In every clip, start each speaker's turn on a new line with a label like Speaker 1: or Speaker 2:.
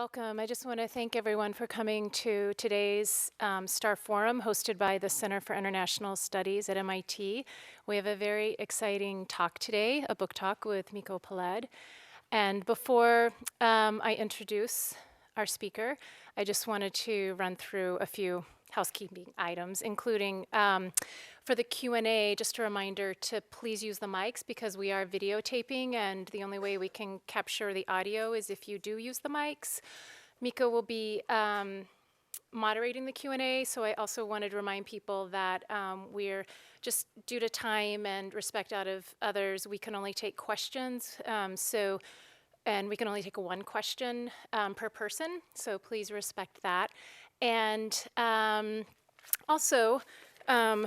Speaker 1: Welcome. I just want to thank everyone for coming to today's Starr Forum hosted by the Center for International Studies at MIT. We have a very exciting talk today, a book talk with Miko Peled. And before I introduce our speaker, I just wanted to run through a few housekeeping items, including for the Q&A, just a reminder to please use the mics because we are videotaping and the only way we can capture the audio is if you do use the mics. Miko will be moderating the Q&A, so I also wanted to remind people that we're just due to time and respect out of others, we can only take questions. And we can only take one question per person, so please respect that. And also, I'll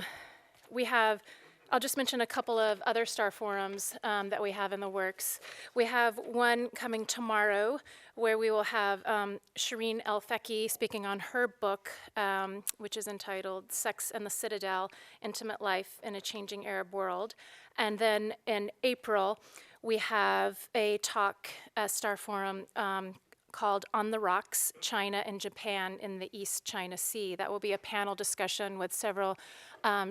Speaker 1: just mention a couple of other Starr forums that we have in the works. We have one coming tomorrow where we will have Shireen El-Feki speaking on her book, which is entitled Sex and the Citadel, Intimate Life in a Changing Arab World. And then in April, we have a talk, a Starr Forum, called On the Rocks, China and Japan in the East China Sea. That will be a panel discussion with several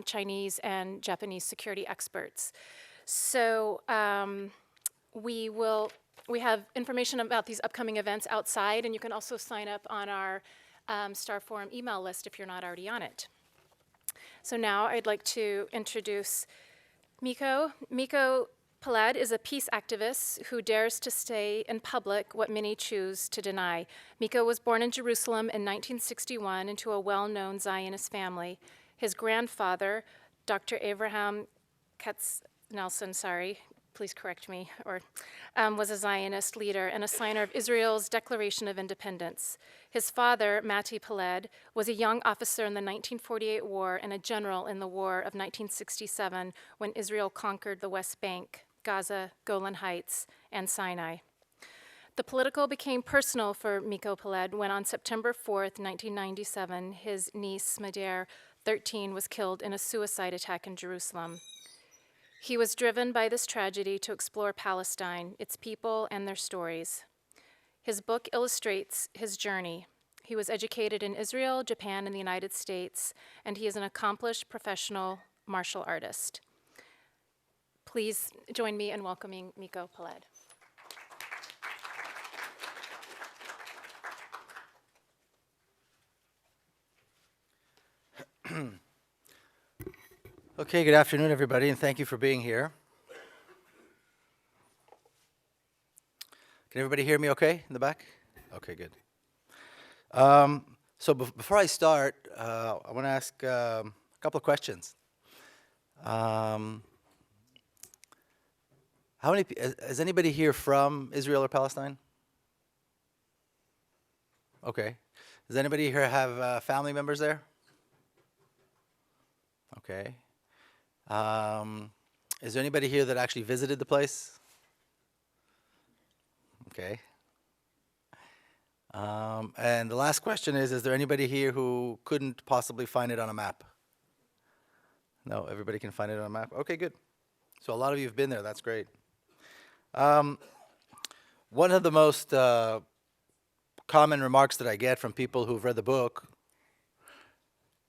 Speaker 1: Chinese and Japanese security experts. So we have information about these upcoming events outside, and you can also sign up on our Starr Forum email list if you're not already on it. So now I'd like to introduce Miko. Miko Peled is a peace activist who dares to say in public what many choose to deny. Miko was born in Jerusalem in 1961 into a well-known Zionist family. His grandfather, Dr. Abraham Katznelson, please correct me, was a Zionist leader and a signer of Israel's Declaration of Independence. His father, Mattityahu Peled, was a young officer in the 1948 war and a general in the war of 1967 when Israel conquered the West Bank, Gaza, Golan Heights, and Sinai. The political became personal for Miko Peled when on September 4th, 1997, his niece, Madair, 13, was killed in a suicide attack in Jerusalem. He was driven by this tragedy to explore Palestine, its people, and their stories. His book illustrates his journey. He was educated in Israel, Japan, and the United States, and he is an accomplished professional martial artist. Please join me in welcoming Miko Peled.
Speaker 2: Okay, good afternoon, everybody, and thank you for being here. Can everybody hear me okay in the back? Okay, good. So before I start, I want to ask a couple of questions. Is anybody here from Israel or Palestine? Okay. Does anybody here have family members there? Okay. Is there anybody here that actually visited the place? Okay. And the last question is there anybody here who couldn't possibly find it on a map? No, everybody can find it on a map? Okay, good. So a lot of you have been there, that's great. One of the most common remarks that I get from people who've read the book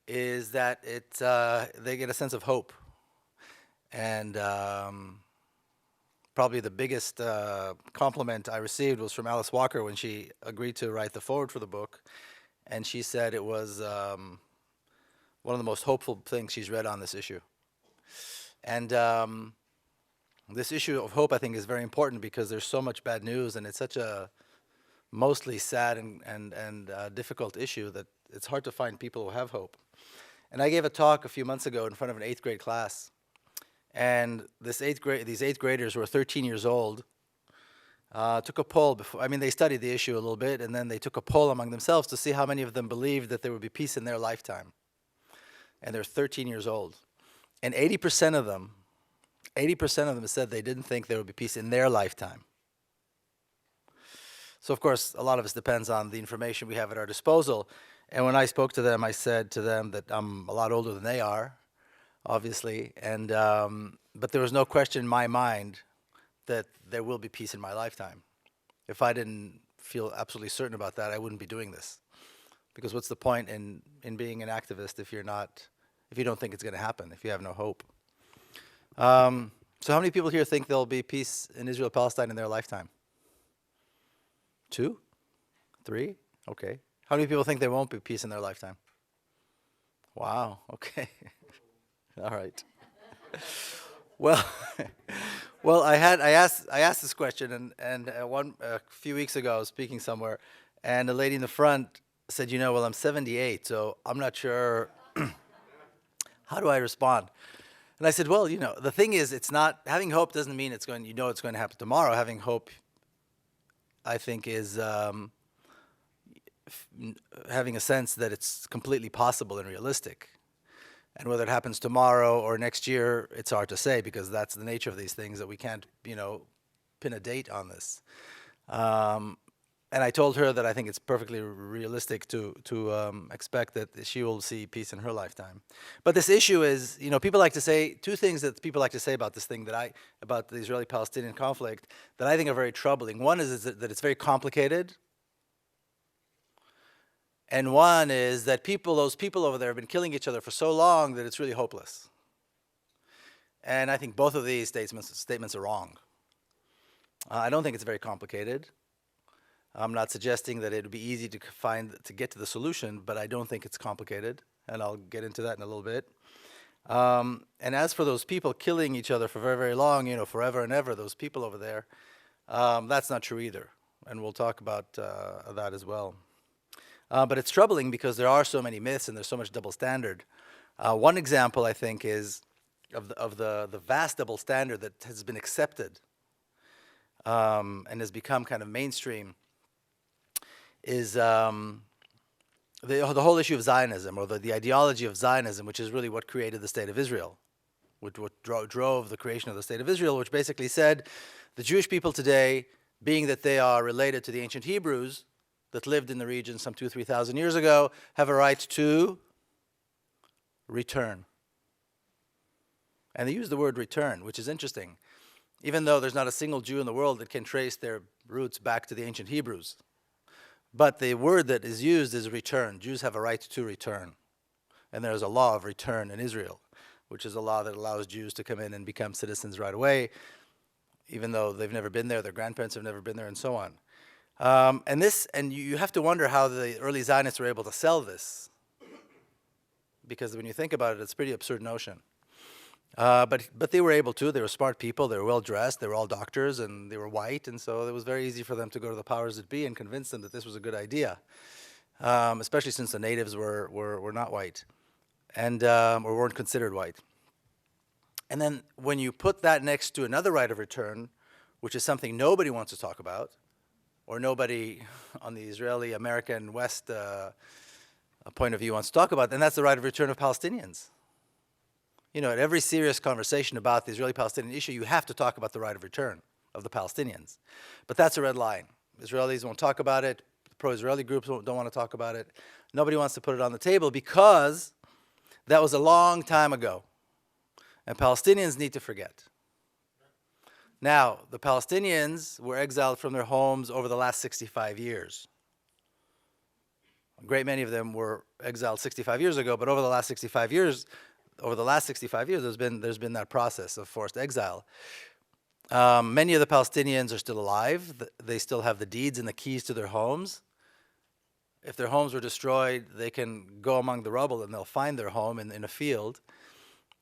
Speaker 2: is that they get a sense of hope. And probably the biggest compliment I received was from Alice Walker when she agreed to write the foreword for the book. And she said it was one of the most hopeful things she's read on this issue. And this issue of hope, I think, is very important because there's so much bad news and it's such a mostly sad and difficult issue that it's hard to find people who have hope. And I gave a talk a few months ago in front of an 8th grade class. And these 8th graders who were 13 years old took a poll they studied the issue a little bit, and then they took a poll among themselves to see how many of them believed that there would be peace in their lifetime. And they're 13 years old. And 80% of them said they didn't think there would be peace in their lifetime. So of course, a lot of this depends on the information we have at our disposal. And when I spoke to them, I said to them that I'm a lot older than they are, obviously, and but there was no question in my mind that there will be peace in my lifetime. If I didn't feel absolutely certain about that, I wouldn't be doing this. Because what's the point in being an activist if you don't think it's going to happen, if you have no hope? So how many people here think there'll be peace in Israel-Palestine in their lifetime? 2? 3? Okay. How many people think there won't be peace in their lifetime? Wow, okay. All right. Well, well, I asked this question, and a few weeks ago I was speaking somewhere, and a lady in the front said, well, I'm 78, so I'm not sure. How do I respond? And I said, well, the thing is, it's not having hope doesn't mean it's going to happen tomorrow. Having hope, I think, is having a sense that it's completely possible and realistic. And whether it happens tomorrow or next year, it's hard to say, because that's the nature of these things, that we can't, pin a date on this. And I told her that I think it's perfectly realistic to expect that she will see peace in her lifetime. But this issue is, people like to say, two things that people like to say about this thing about the Israeli-Palestinian conflict that I think are very troubling. One is that it's very complicated. And one is that those people over there have been killing each other for so long that it's really hopeless. And I think both of these statements are wrong. I don't think it's very complicated. I'm not suggesting that it would be easy to get to the solution, but I don't think it's complicated, and I'll get into that in a little bit. And as for those people killing each other for very, very long, forever and ever, those people over there, that's not true either, and we'll talk about that as well. But it's troubling because there are so many myths and there's so much double standard. One example, I think, is of the vast double standard that has been accepted and has become kind of mainstream, is the whole issue of Zionism, or the ideology of Zionism, which is really what created the State of Israel, what drove the creation of the State of Israel, which basically said the Jewish people today, being that they are related to the ancient Hebrews that lived in the region some 2,000-3,000 years ago, have a right to return. And they use the word return, which is interesting, even though there's not a single Jew in the world that can trace their roots back to the ancient Hebrews. But the word that is used is return. Jews have a right to return. And there's a law of return in Israel, which is a law that allows Jews to come in and become citizens right away, even though they've never been there, their grandparents have never been there, and so on. And you have to wonder how the early Zionists were able to sell this, because when you think about it, it's a pretty absurd notion. But they were able to. They were smart people. They were well dressed. They were all doctors, and they were white, and so it was very easy for them to go to the powers that be and convince them that this was a good idea, especially since the natives were not white, and or weren't considered white. And then when you put that next to another right of return, which is something nobody wants to talk about, or nobody on the Israeli, American, West point of view wants to talk about, then that's the right of return of Palestinians. At every serious conversation about the Israeli-Palestinian issue, you have to talk about the right of return of the Palestinians. But that's a red line. Israelis won't talk about it. Pro-Israeli groups don't want to talk about it. Nobody wants to put it on the table because that was a long time ago. And Palestinians need to forget. Now, the Palestinians were exiled from their homes over the last 65 years. A great many of them were exiled 65 years ago, but over the last 65 years, there's been that process of forced exile. Many of the Palestinians are still alive. They still have the deeds and the keys to their homes. If their homes were destroyed, they can go among the rubble and they'll find their home in a field.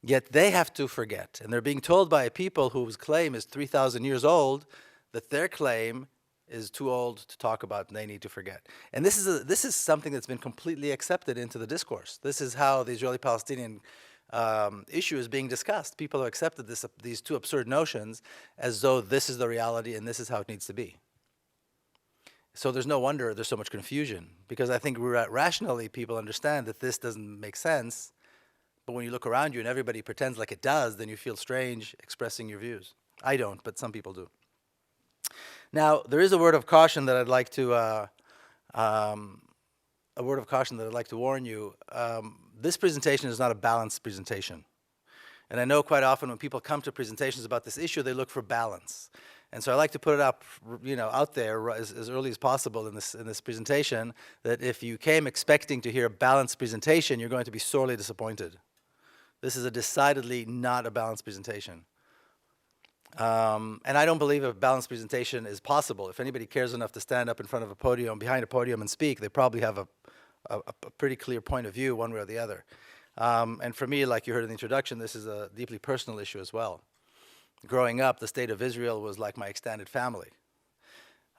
Speaker 2: Yet they have to forget. And they're being told by a people whose claim is 3,000 years old that their claim is too old to talk about and they need to forget. And this is something that's been completely accepted into the discourse. This is how the Israeli-Palestinian issue is being discussed. People have accepted these two absurd notions as though this is the reality and this is how it needs to be. So there's no wonder there's so much confusion, because I think rationally people understand that this doesn't make sense, but when you look around you and everybody pretends like it does, then you feel strange expressing your views. I don't, but some people do. Now, there is a word of caution that I'd like to warn you. This presentation is not a balanced presentation. And I know quite often when people come to presentations about this issue, they look for balance. And so I like to put it up, out there as early as possible in this presentation, that if you came expecting to hear a balanced presentation, you're going to be sorely disappointed. This is a decidedly not a balanced presentation. And I don't believe a balanced presentation is possible. If anybody cares enough to stand up in front of a podium, behind a podium and speak, they probably have a pretty clear point of view one way or the other. And for me, like you heard in the introduction, this is a deeply personal issue as well. Growing up, the state of Israel was like my extended family.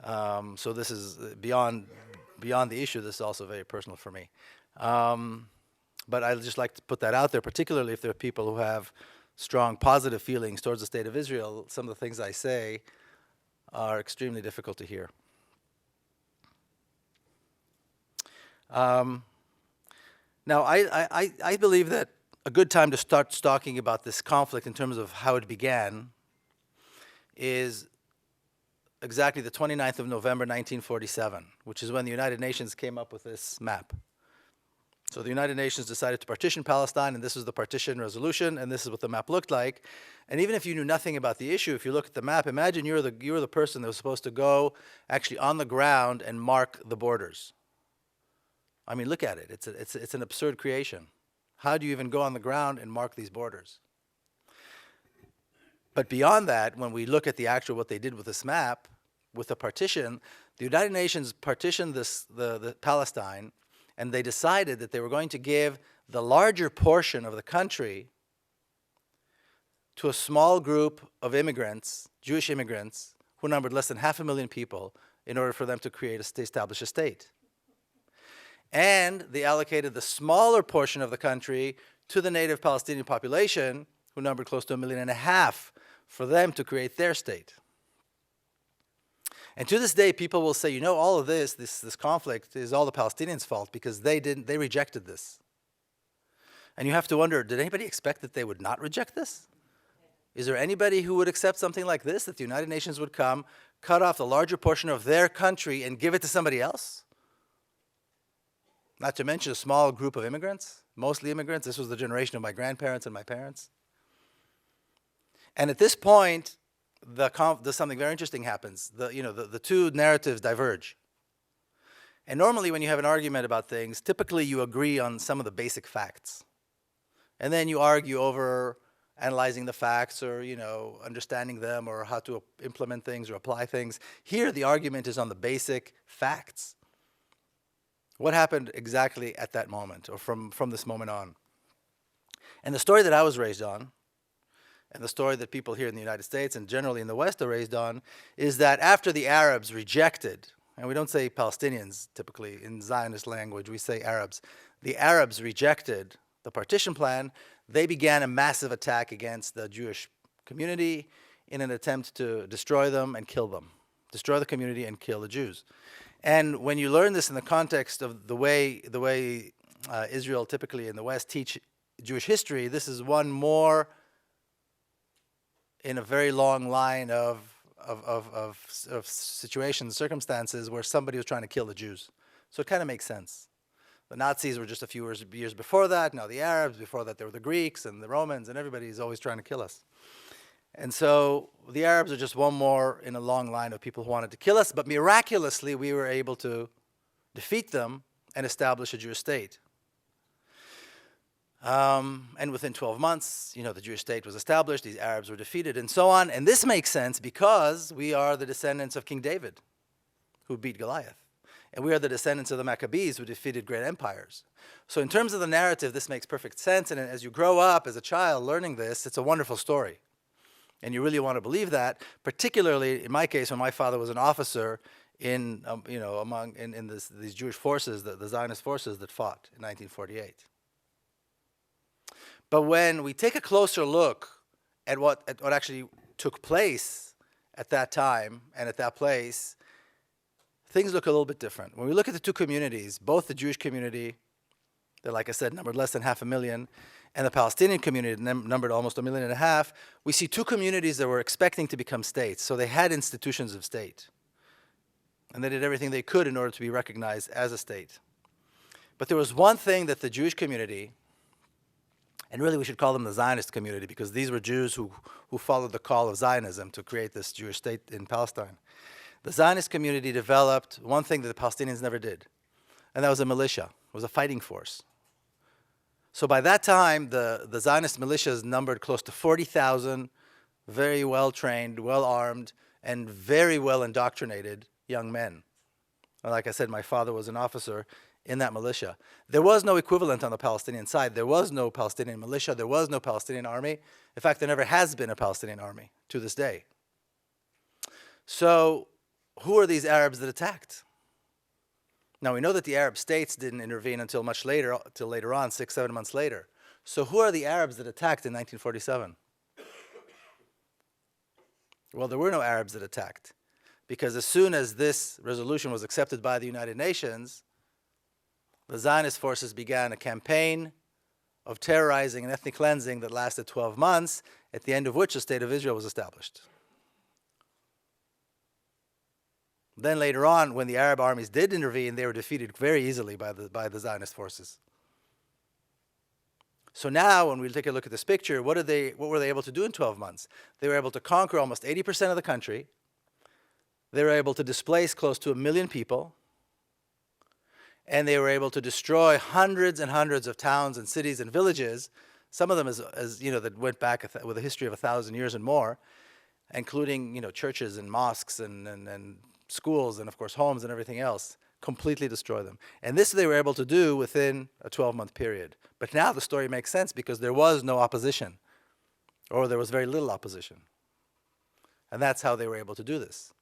Speaker 2: So this is beyond the issue. This is also very personal for me. But I'd just like to put that out there, particularly if there are people who have strong positive feelings towards the state of Israel. Some of the things I say are extremely difficult to hear. Now, I believe that a good time to start talking about this conflict in terms of how it began is exactly the 29th of November, 1947, which is when the United Nations came up with this map. So the United Nations decided to partition Palestine, and this was the partition resolution, and this is what the map looked like. And even if you knew nothing about the issue, if you look at the map, imagine you're the person that was supposed to go actually on the ground and mark the borders. I mean, look at it. It's an absurd creation. How do you even go on the ground and mark these borders? But beyond that, when we look at what they did with this map, with the partition, the United Nations partitioned the Palestine, and they decided that they were going to give the larger portion of the country to a small group of immigrants, Jewish immigrants, who numbered less than 500,000 people, in order for them to establish a state. And they allocated the smaller portion of the country to the native Palestinian population, who numbered close to 1.5 million, for them to create their state. And to this day, people will say, all of this conflict is all the Palestinians' fault because they rejected this. And you have to wonder, did anybody expect that they would not reject this? Is there anybody who would accept something like this, that the United Nations would come, cut off the larger portion of their country and give it to somebody else? Not to mention a small group of immigrants, mostly immigrants. This was the generation of my grandparents and my parents. And at this point, something very interesting happens. The two narratives diverge. And normally when you have an argument about things, typically you agree on some of the basic facts. And then you argue over analyzing the facts or, understanding them or how to implement things or apply things. Here, the argument is on the basic facts. What happened exactly at that moment or from this moment on? And the story that I was raised on, and the story that people here in the United States and generally in the West are raised on, is that after the Arabs rejected, and we don't say Palestinians typically in Zionist language, we say Arabs. The Arabs rejected the partition plan. They began a massive attack against the Jewish community in an attempt to destroy them and kill them, destroy the community and kill the Jews. And when you learn this in the context of the way Israel typically in the West teach Jewish history, this is one more in a very long line of situations, circumstances where somebody was trying to kill the Jews. So it kind of makes sense. The Nazis were just a few years before that. Now the Arabs, before that there were the Greeks and the Romans, and everybody's always trying to kill us. And so the Arabs are just one more in a long line of people who wanted to kill us, but miraculously we were able to defeat them and establish a Jewish state. And within 12 months, the Jewish state was established, these Arabs were defeated, and so on. And this makes sense because we are the descendants of King David, who beat Goliath. And we are the descendants of the Maccabees, who defeated great empires. So in terms of the narrative, this makes perfect sense. And as you grow up as a child learning this, it's a wonderful story. And you really want to believe that, particularly in my case, when my father was an officer in these Jewish forces, the Zionist forces that fought in 1948. But when we take a closer look at what actually took place at that time and at that place, things look a little bit different. When we look at the two communities, both the Jewish community, that, like I said, numbered less than 500,000, and the Palestinian community numbered almost 1.5 million, we see two communities that were expecting to become states. So they had institutions of state. And they did everything they could in order to be recognized as a state. But there was one thing that the Jewish community And really, we should call them the Zionist community because these were Jews who followed the call of Zionism to create this Jewish state in Palestine. The Zionist community developed one thing that the Palestinians never did, and that was a militia. It was a fighting force. So by that time, the Zionist militias numbered close to 40,000 very well-trained, well-armed, and very well-indoctrinated young men. And like I said, my father was an officer in that militia. There was no equivalent on the Palestinian side. There was no Palestinian militia. There was no Palestinian army. In fact, there never has been a Palestinian army to this day. So who are these Arabs that attacked? Now, we know that the Arab states didn't intervene until much later, till later on, 6, 7 months later. So who are the Arabs that attacked in 1947? Well, there were no Arabs that attacked, because as soon as this resolution was accepted by the United Nations, the Zionist forces began a campaign of terrorizing and ethnic cleansing that lasted 12 months, at the end of which the State of Israel was established. Then later on, when the Arab armies did intervene, they were defeated very easily by the Zionist forces. So now, when we take a look at this picture, what were they able to do in 12 months? They were able to conquer almost 80% of the country. They were able to displace close to 1 million people. And they were able to destroy hundreds and hundreds of towns and cities and villages, some of them as you know, that went back with a history of 1,000 years and more, including, you know, churches and mosques and schools and, of course, homes and everything else, completely destroy them. And this they were able to do within a 12-month period. But now the story makes sense because there was no opposition, or there was very little opposition. And that's how they were able to do this.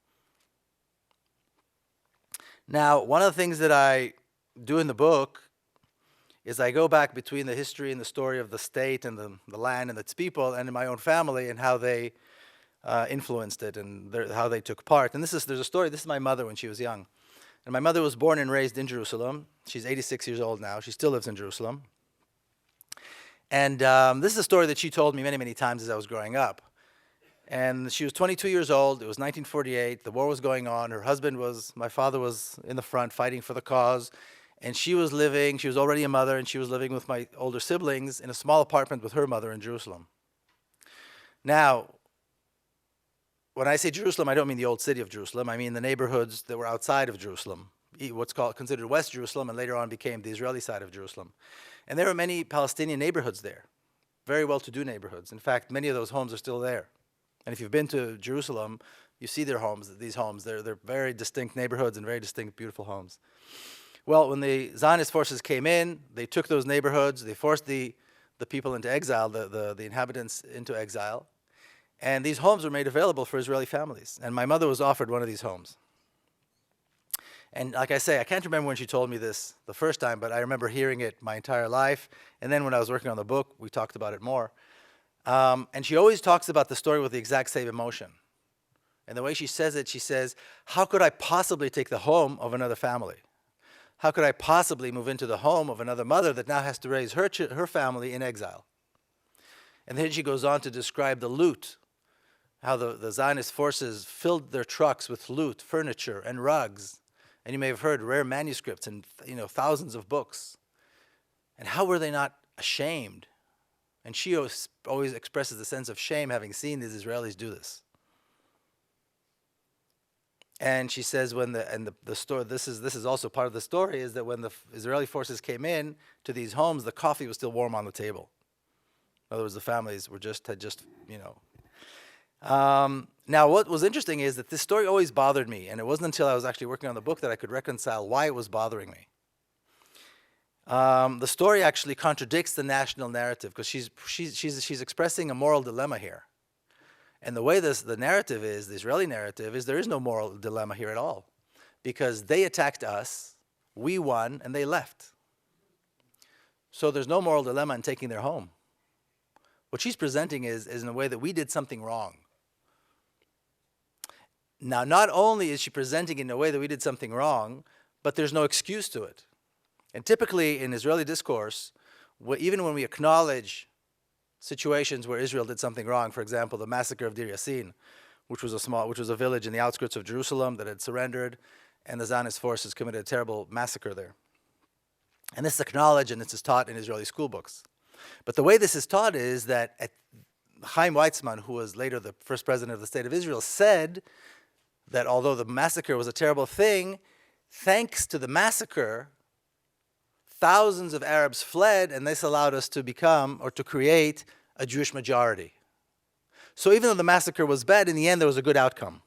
Speaker 2: Now, one of the things that I do in the book is I go back between the history and the story of the state and the land and its people and in my own family and how they influenced it and how they took part. And there's a story. This is my mother when she was young. And my mother was born and raised in Jerusalem. She's 86 years old now. She still lives in Jerusalem. And this is a story that she told me many, many times as I was growing up. And she was 22 years old. It was 1948. The war was going on. Her husband my father was in the front fighting for the cause. And she was already a mother, and she was living with my older siblings in a small apartment with her mother in Jerusalem. Now, when I say Jerusalem, I don't mean the old city of Jerusalem. I mean the neighborhoods that were outside of Jerusalem, what's considered West Jerusalem, and later on became the Israeli side of Jerusalem. And there were many Palestinian neighborhoods there, very well-to-do neighborhoods. In fact, many of those homes are still there. And if you've been to Jerusalem, you see these homes. They're very distinct neighborhoods and very distinct, beautiful homes. Well, when the Zionist forces came in, they took those neighborhoods, they forced the people into exile, the inhabitants into exile. And these homes were made available for Israeli families. And my mother was offered one of these homes. And like I say, I can't remember when she told me this the first time, but I remember hearing it my entire life. And then when I was working on the book, we talked about it more. And she always talks about the story with the exact same emotion. And the way she says it, she says, how could I possibly take the home of another family? How could I possibly move into the home of another mother that now has to raise her family in exile? And then she goes on to describe the loot, how the Zionist forces filled their trucks with loot, furniture, and rugs. And you may have heard rare manuscripts and thousands of books. And how were they not ashamed? And she always expresses a sense of shame having seen these Israelis do this. And she says the story, this is also part of the story, is that when the Israeli forces came in to these homes, the coffee was still warm on the table. In other words, the families had just. Now, what was interesting is that this story always bothered me, and it wasn't until I was actually working on the book that I could reconcile why it was bothering me. The story actually contradicts the national narrative because she's expressing a moral dilemma here. And the way the narrative is, the Israeli narrative, is there is no moral dilemma here at all. Because they attacked us, we won, and they left. So there's no moral dilemma in taking their home. What she's presenting is in a way that we did something wrong. Now, not only is she presenting in a way that we did something wrong, but there's no excuse to it. And typically in Israeli discourse, even when we acknowledge situations where Israel did something wrong, for example, the massacre of Deir Yassin, which was a village in the outskirts of Jerusalem that had surrendered, and the Zionist forces committed a terrible massacre there. And this is acknowledged and this is taught in Israeli school books. But the way this is taught is that Chaim Weizmann, who was later the first president of the State of Israel, said that although the massacre was a terrible thing, thanks to the massacre, thousands of Arabs fled, and this allowed us to become, or to create, a Jewish majority. So even though the massacre was bad, in the end there was a good outcome.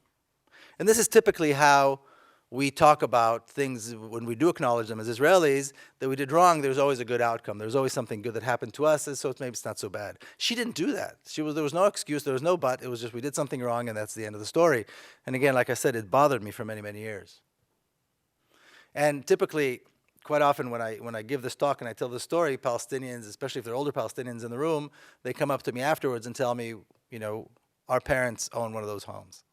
Speaker 2: And this is typically how we talk about things when we do acknowledge them as Israelis, that we did wrong, there's always a good outcome. There's always something good that happened to us, and so maybe it's not so bad. She didn't do that. There was no excuse, there was no but, it was just we did something wrong, and that's the end of the story. And again, like I said, it bothered me for many, many years. And typically, quite often when I give this talk and I tell this story, Palestinians, especially if they're older Palestinians in the room, they come up to me afterwards and tell me, our parents own one of those homes.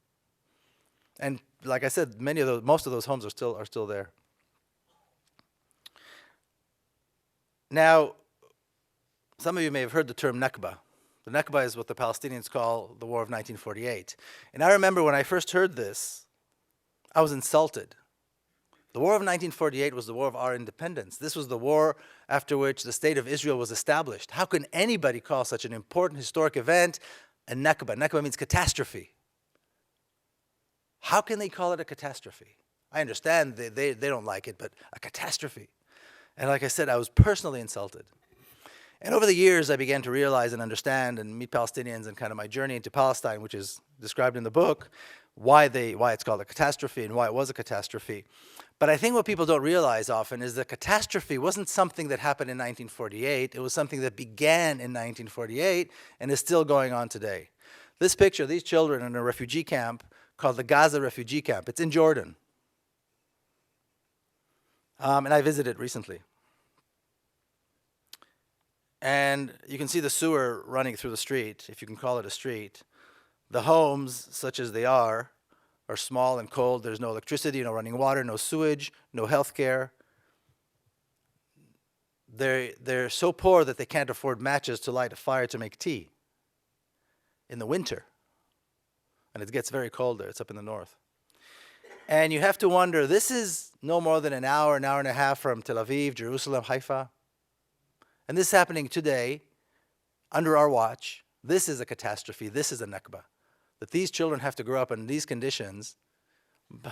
Speaker 2: And like I said, most of those homes are still there. Now, some of you may have heard the term Nakba. The Nakba is what the Palestinians call the War of 1948. And I remember when I first heard this, I was insulted. The War of 1948 was the war of our independence. This was the war after which the State of Israel was established. How can anybody call such an important historic event a Nakba? Nakba means catastrophe. How can they call it a catastrophe? I understand they don't like it, but a catastrophe. And like I said, I was personally insulted. And over the years, I began to realize and understand and meet Palestinians and kind of my journey into Palestine, which is described in the book, why it's called a catastrophe and why it was a catastrophe. But I think what people don't realize often is that catastrophe wasn't something that happened in 1948. It was something that began in 1948 and is still going on today. This picture, these children in a refugee camp called the Gaza refugee camp. It's in Jordan. And I visited recently. And you can see the sewer running through the street, if you can call it a street. The homes, such as they are small and cold. There's no electricity, no running water, no sewage, no health care. They're so poor that they can't afford matches to light a fire to make tea in the winter. And it gets very cold there. It's up in the north. And you have to wonder, this is no more than an hour and a half from Tel Aviv, Jerusalem, Haifa. And this is happening today, under our watch. This is a catastrophe. This is a Nakba. That these children have to grow up in these conditions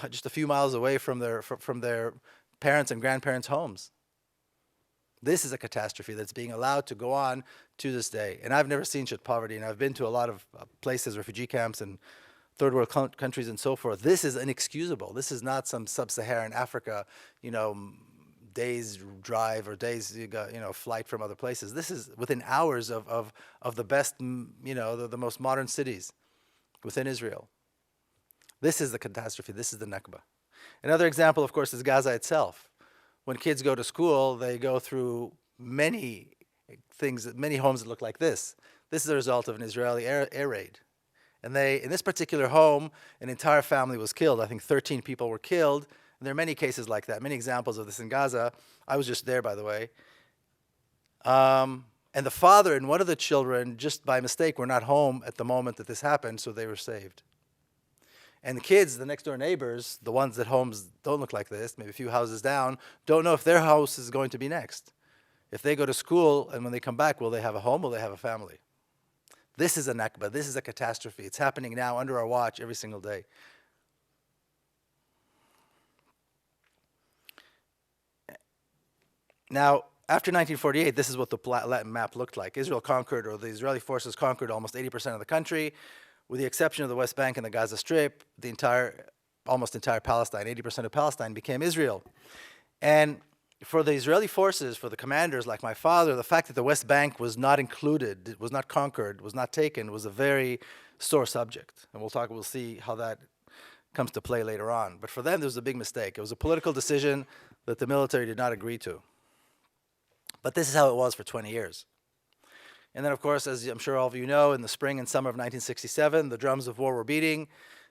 Speaker 2: just a few miles away from their parents' and grandparents' homes. This is a catastrophe that's being allowed to go on to this day. And I've never seen such poverty, and I've been to a lot of places, refugee camps and third world countries and so forth. This is inexcusable. This is not some sub-Saharan Africa, days drive or days, flight from other places. This is within hours of the best, the most modern cities within Israel. This is the catastrophe. This is the Nakba. Another example, of course, is Gaza itself. When kids go to school, they go through many homes that look like this. This is a result of an Israeli air raid. And in this particular home, an entire family was killed. I think 13 people were killed. And there are many cases like that, many examples of this in Gaza. I was just there, by the way. And the father and one of the children, just by mistake, were not home at the moment that this happened, so they were saved. And the kids, the next door neighbors, the ones that homes don't look like this, maybe a few houses down, don't know if their house is going to be next. If they go to school and when they come back, will they have a home? Will they have a family? This is a Nakba. This is a catastrophe. It's happening now under our watch every single day. Now, after 1948, this is what the Latin map looked like. Israel conquered, or the Israeli forces conquered almost 80% of the country, with the exception of the West Bank and the Gaza Strip. Almost entire Palestine, 80% of Palestine became Israel. And for the Israeli forces, for the commanders like my father, the fact that the West Bank was not included, was not conquered, was not taken, was a very sore subject. And we'll see how that comes to play later on. But for them, there was a big mistake. It was a political decision that the military did not agree to. But this is how it was for 20 years. And then, of course, as I'm sure all of you know, in the spring and summer of 1967, the drums of war were beating.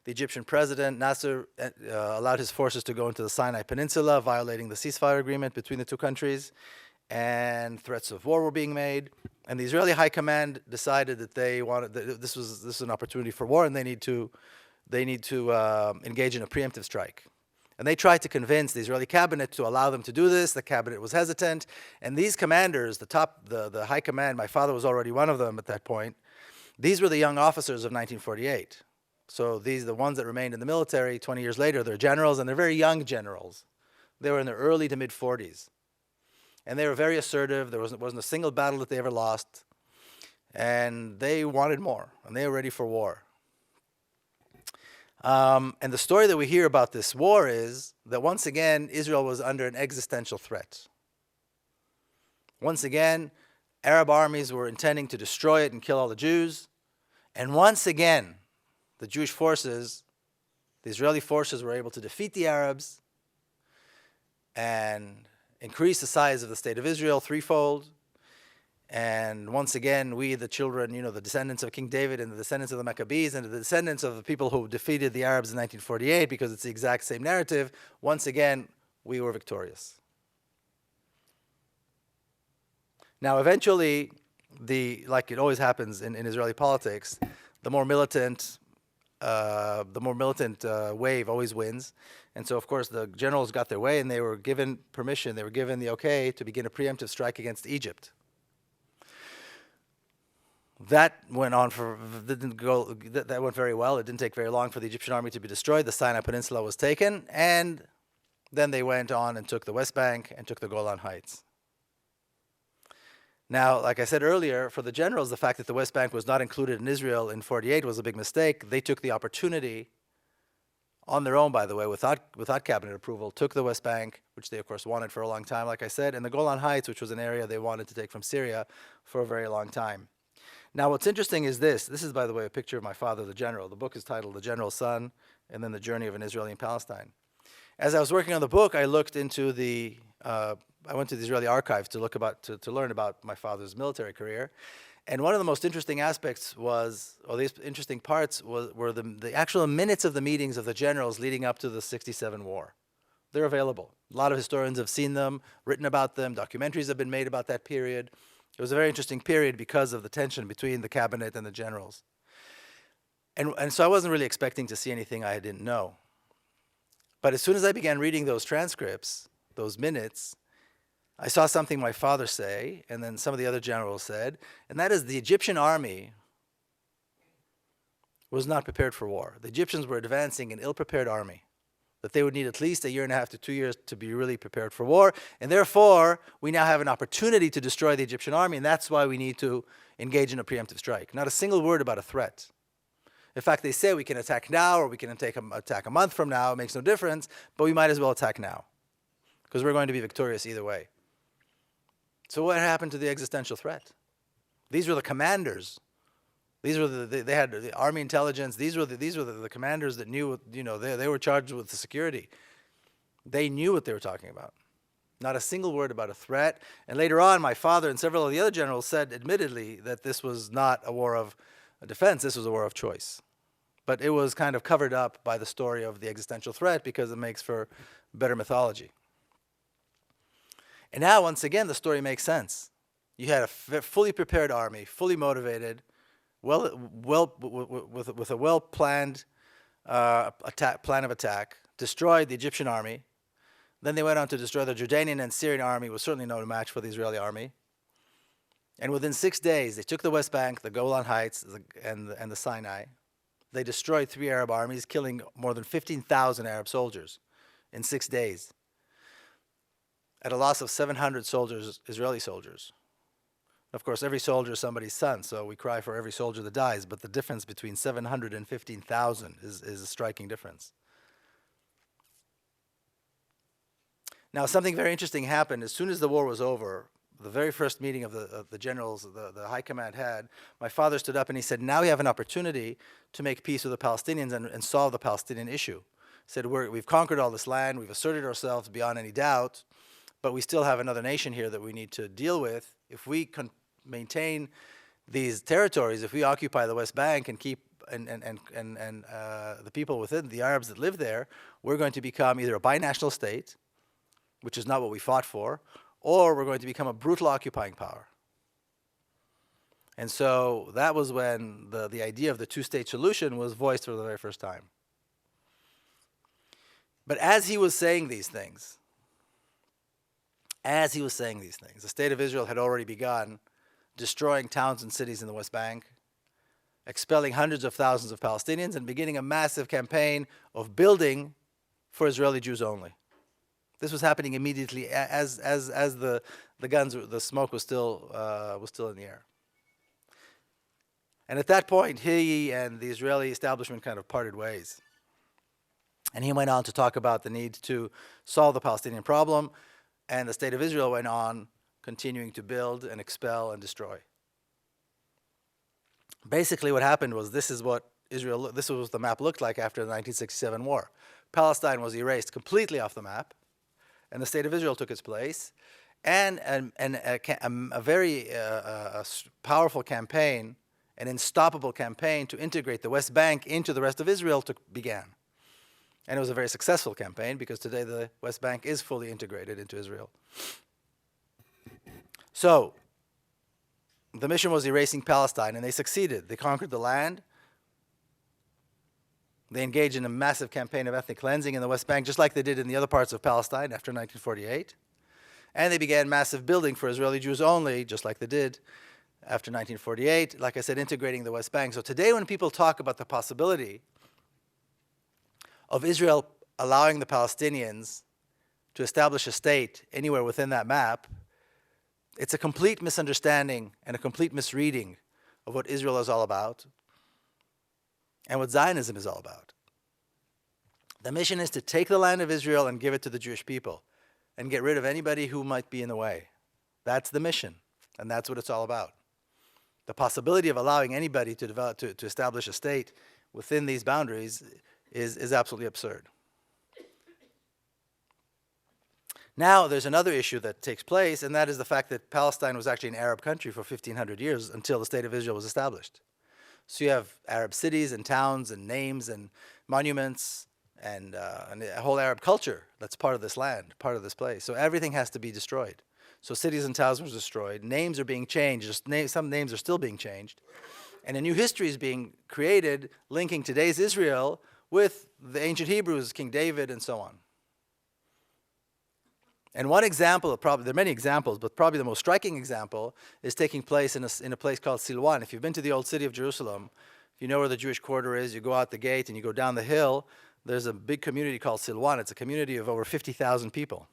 Speaker 2: The Egyptian president, Nasser, allowed his forces to go into the Sinai Peninsula, violating the ceasefire agreement between the two countries. And threats of war were being made. And the Israeli high command decided that this was an opportunity for war, and they need to engage in a preemptive strike. And they tried to convince the Israeli cabinet to allow them to do this. The cabinet was hesitant. And these commanders, the high command, my father was already one of them at that point, these were the young officers of 1948. So these are the ones that remained in the military 20 years later. They're generals, and they're very young generals. They were in their early to mid 40s. And they were very assertive. There wasn't a single battle that they ever lost. And they wanted more, and they were ready for war. And the story that we hear about this war is that once again, Israel was under an existential threat. Once again, Arab armies were intending to destroy it and kill all the Jews. And once again, the Jewish forces, the Israeli forces, were able to defeat the Arabs and increase the size of the state of Israel threefold. And once again, we, the children, the descendants of King David and the descendants of the Maccabees and the descendants of the people who defeated the Arabs in 1948, because it's the exact same narrative, once again, we were victorious. Now, eventually, like it always happens in Israeli politics, the more militant wave always wins. And so, of course, the generals got their way, and they were given permission, they were given the okay to begin a preemptive strike against Egypt. That went on that went very well. It didn't take very long for the Egyptian army to be destroyed. The Sinai Peninsula was taken, and then they went on and took the West Bank and took the Golan Heights. Now, like I said earlier, for the generals, the fact that the West Bank was not included in Israel in 48 was a big mistake. They took the opportunity, on their own, by the way, without cabinet approval, took the West Bank, which they, of course, wanted for a long time, like I said, and the Golan Heights, which was an area they wanted to take from Syria for a very long time. Now, what's interesting is this. This is, by the way, a picture of my father, the general. The book is titled The General's Son, and then The Journey of an Israeli in Palestine. As I was working on the book, I looked into I went to the Israeli archives to learn about my father's military career. And one of the most interesting aspects these interesting parts were the actual minutes of the meetings of the generals leading up to the 67 war. They're available. A lot of historians have seen them, written about them, documentaries have been made about that period. It was a very interesting period because of the tension between the cabinet and the generals. And so I wasn't really expecting to see anything I didn't know. But as soon as I began reading those transcripts, those minutes, I saw something my father say, and then some of the other generals said, and that is the Egyptian army was not prepared for war. The Egyptians were advancing an ill-prepared army, that they would need at least 1.5 to 2 years to be really prepared for war, and therefore, we now have an opportunity to destroy the Egyptian army, and that's why we need to engage in a preemptive strike. Not a single word about a threat. In fact, they say we can attack now, or we can attack a month from now, it makes no difference, but we might as well attack now, because we're going to be victorious either way. So what happened to the existential threat? These were the commanders. These were they had the army intelligence. These were the commanders that knew. They were charged with the security. They knew what they were talking about. Not a single word about a threat. And later on, my father and several of the other generals said, admittedly, that this was not a war of defense. This was a war of choice. But it was kind of covered up by the story of the existential threat because it makes for better mythology. And now, once again, the story makes sense. You had a fully prepared army, fully motivated, with a well-planned plan of attack, destroyed the Egyptian army. Then they went on to destroy the Jordanian and Syrian army, was certainly no match for the Israeli army. And within 6 days, they took the West Bank, the Golan Heights, and the Sinai. They destroyed 3 Arab armies, killing more than 15,000 Arab soldiers in 6 days, at a loss of 700 soldiers, Israeli soldiers. Of course, every soldier is somebody's son, so we cry for every soldier that dies, but the difference between 700 and 15,000 is a striking difference. Now, something very interesting happened. As soon as the war was over, the very first meeting of the generals, the high command had, my father stood up and he said, now we have an opportunity to make peace with the Palestinians and solve the Palestinian issue. He said, we've conquered all this land, we've asserted ourselves beyond any doubt, but we still have another nation here that we need to deal with. If we maintain these territories, if we occupy the West Bank and keep the people within, the Arabs that live there, we're going to become either a binational state, which is not what we fought for, or we're going to become a brutal occupying power. And so that was when the idea of the two-state solution was voiced for the very first time. But as he was saying these things, the state of Israel had already begun destroying towns and cities in the West Bank, expelling hundreds of thousands of Palestinians, and beginning a massive campaign of building for Israeli Jews only. This was happening immediately as the smoke was still in the air. And at that point, he and the Israeli establishment kind of parted ways. And he went on to talk about the need to solve the Palestinian problem, and the state of Israel went on continuing to build and expel and destroy. Basically what happened was this is what the map looked like after the 1967 war. Palestine was erased completely off the map, and the state of Israel took its place, and a very powerful campaign, an unstoppable campaign to integrate the West Bank into the rest of Israel began. And it was a very successful campaign because today the West Bank is fully integrated into Israel. So, the mission was erasing Palestine, and they succeeded. They conquered the land. They engaged in a massive campaign of ethnic cleansing in the West Bank, just like they did in the other parts of Palestine after 1948. And they began massive building for Israeli Jews only, just like they did after 1948, like I said, integrating the West Bank. So today when people talk about the possibility of Israel allowing the Palestinians to establish a state anywhere within that map, it's a complete misunderstanding and a complete misreading of what Israel is all about and what Zionism is all about. The mission is to take the land of Israel and give it to the Jewish people and get rid of anybody who might be in the way. That's the mission, and that's what it's all about. The possibility of allowing anybody to establish a state within these boundaries is absolutely absurd. Now, there's another issue that takes place, and that is the fact that Palestine was actually an Arab country for 1,500 years until the State of Israel was established. So you have Arab cities and towns and names and monuments and a whole Arab culture that's part of this land, part of this place. So everything has to be destroyed. So cities and towns were destroyed. Names are being changed. Some names are still being changed. And a new history is being created linking today's Israel with the ancient Hebrews, King David, and so on. And one example, there are many examples, but probably the most striking example is taking place in a place called Silwan. If you've been to the old city of Jerusalem, if you know where the Jewish quarter is, you go out the gate and you go down the hill, there's a big community called Silwan. It's a community of over 50,000 people.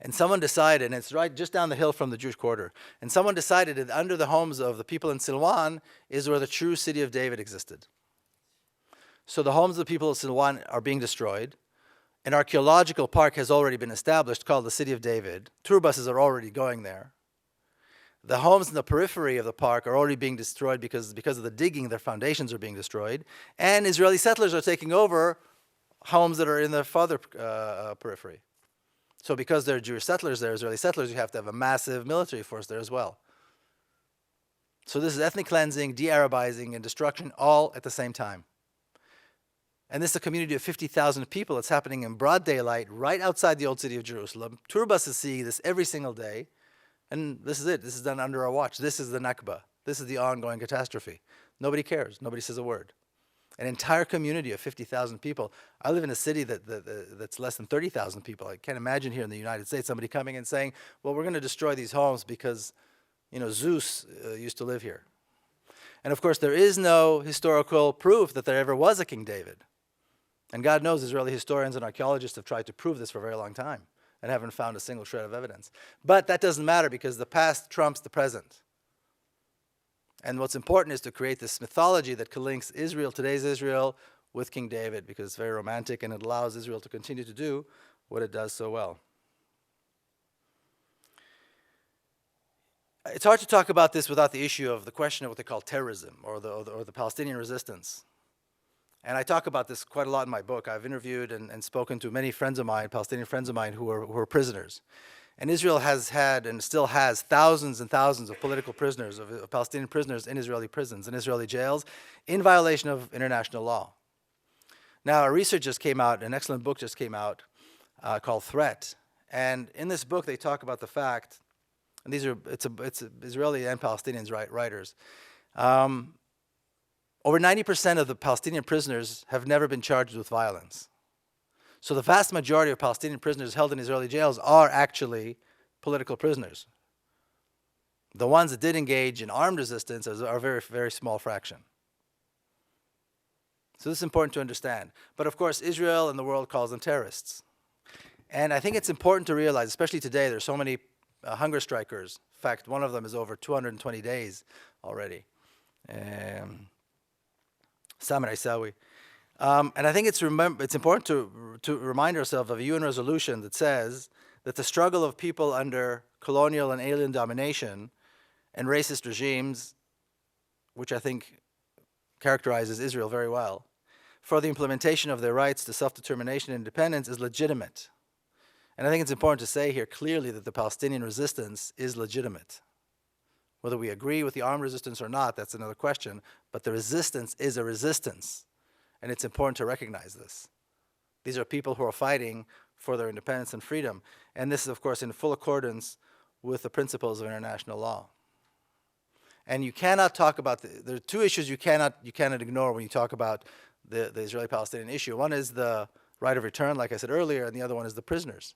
Speaker 2: And someone decided, and it's right just down the hill from the Jewish quarter, and someone decided that under the homes of the people in Silwan is where the true city of David existed. So the homes of the people of Silwan are being destroyed. An archaeological park has already been established called the City of David. Tour buses are already going there. The homes in the periphery of the park are already being destroyed because of the digging, their foundations are being destroyed. And Israeli settlers are taking over homes that are in the farther periphery. So because there are Jewish settlers there, Israeli settlers, you have to have a massive military force there as well. So this is ethnic cleansing, de-Arabizing, and destruction all at the same time. And this is a community of 50,000 people. It's happening in broad daylight right outside the old city of Jerusalem. Tour buses see this every single day. And this is it. This is done under our watch. This is the Nakba. This is the ongoing catastrophe. Nobody cares. Nobody says a word. An entire community of 50,000 people. I live in a city that's less than 30,000 people. I can't imagine here in the United States somebody coming and saying, well, we're going to destroy these homes because, Zeus used to live here. And of course, there is no historical proof that there ever was a King David. And God knows Israeli historians and archaeologists have tried to prove this for a very long time and haven't found a single shred of evidence. But that doesn't matter because the past trumps the present. And what's important is to create this mythology that links Israel, today's Israel, with King David because it's very romantic and it allows Israel to continue to do what it does so well. It's hard to talk about this without the issue of the question of what they call terrorism or the Palestinian resistance. And I talk about this quite a lot in my book. I've interviewed and spoken to many friends of mine, Palestinian friends of mine, who are prisoners. And Israel has had and still has thousands and thousands of political prisoners, of Palestinian prisoners in Israeli prisons, in Israeli jails, in violation of international law. Now, a research just came out, an excellent book just came out called Threat. And in this book, they talk about the fact, and it's Israeli and Palestinians writers, over 90% of the Palestinian prisoners have never been charged with violence. So the vast majority of Palestinian prisoners held in Israeli jails are actually political prisoners. The ones that did engage in armed resistance are a very, very small fraction. So this is important to understand. But of course, Israel and the world calls them terrorists. And I think it's important to realize, especially today, there's so many hunger strikers. In fact, one of them is over 220 days already. Samir Isawi. And I think it's important to remind ourselves of a UN resolution that says that the struggle of people under colonial and alien domination and racist regimes, which I think characterizes Israel very well, for the implementation of their rights to self-determination and independence is legitimate. And I think it's important to say here clearly that the Palestinian resistance is legitimate. Whether we agree with the armed resistance or not, that's another question, but the resistance is a resistance. And it's important to recognize this. These are people who are fighting for their independence and freedom. And this is, of course, in full accordance with the principles of international law. And you cannot talk about, there are two issues you cannot ignore when you talk about the Israeli-Palestinian issue. One is the right of return, like I said earlier, and the other one is the prisoners.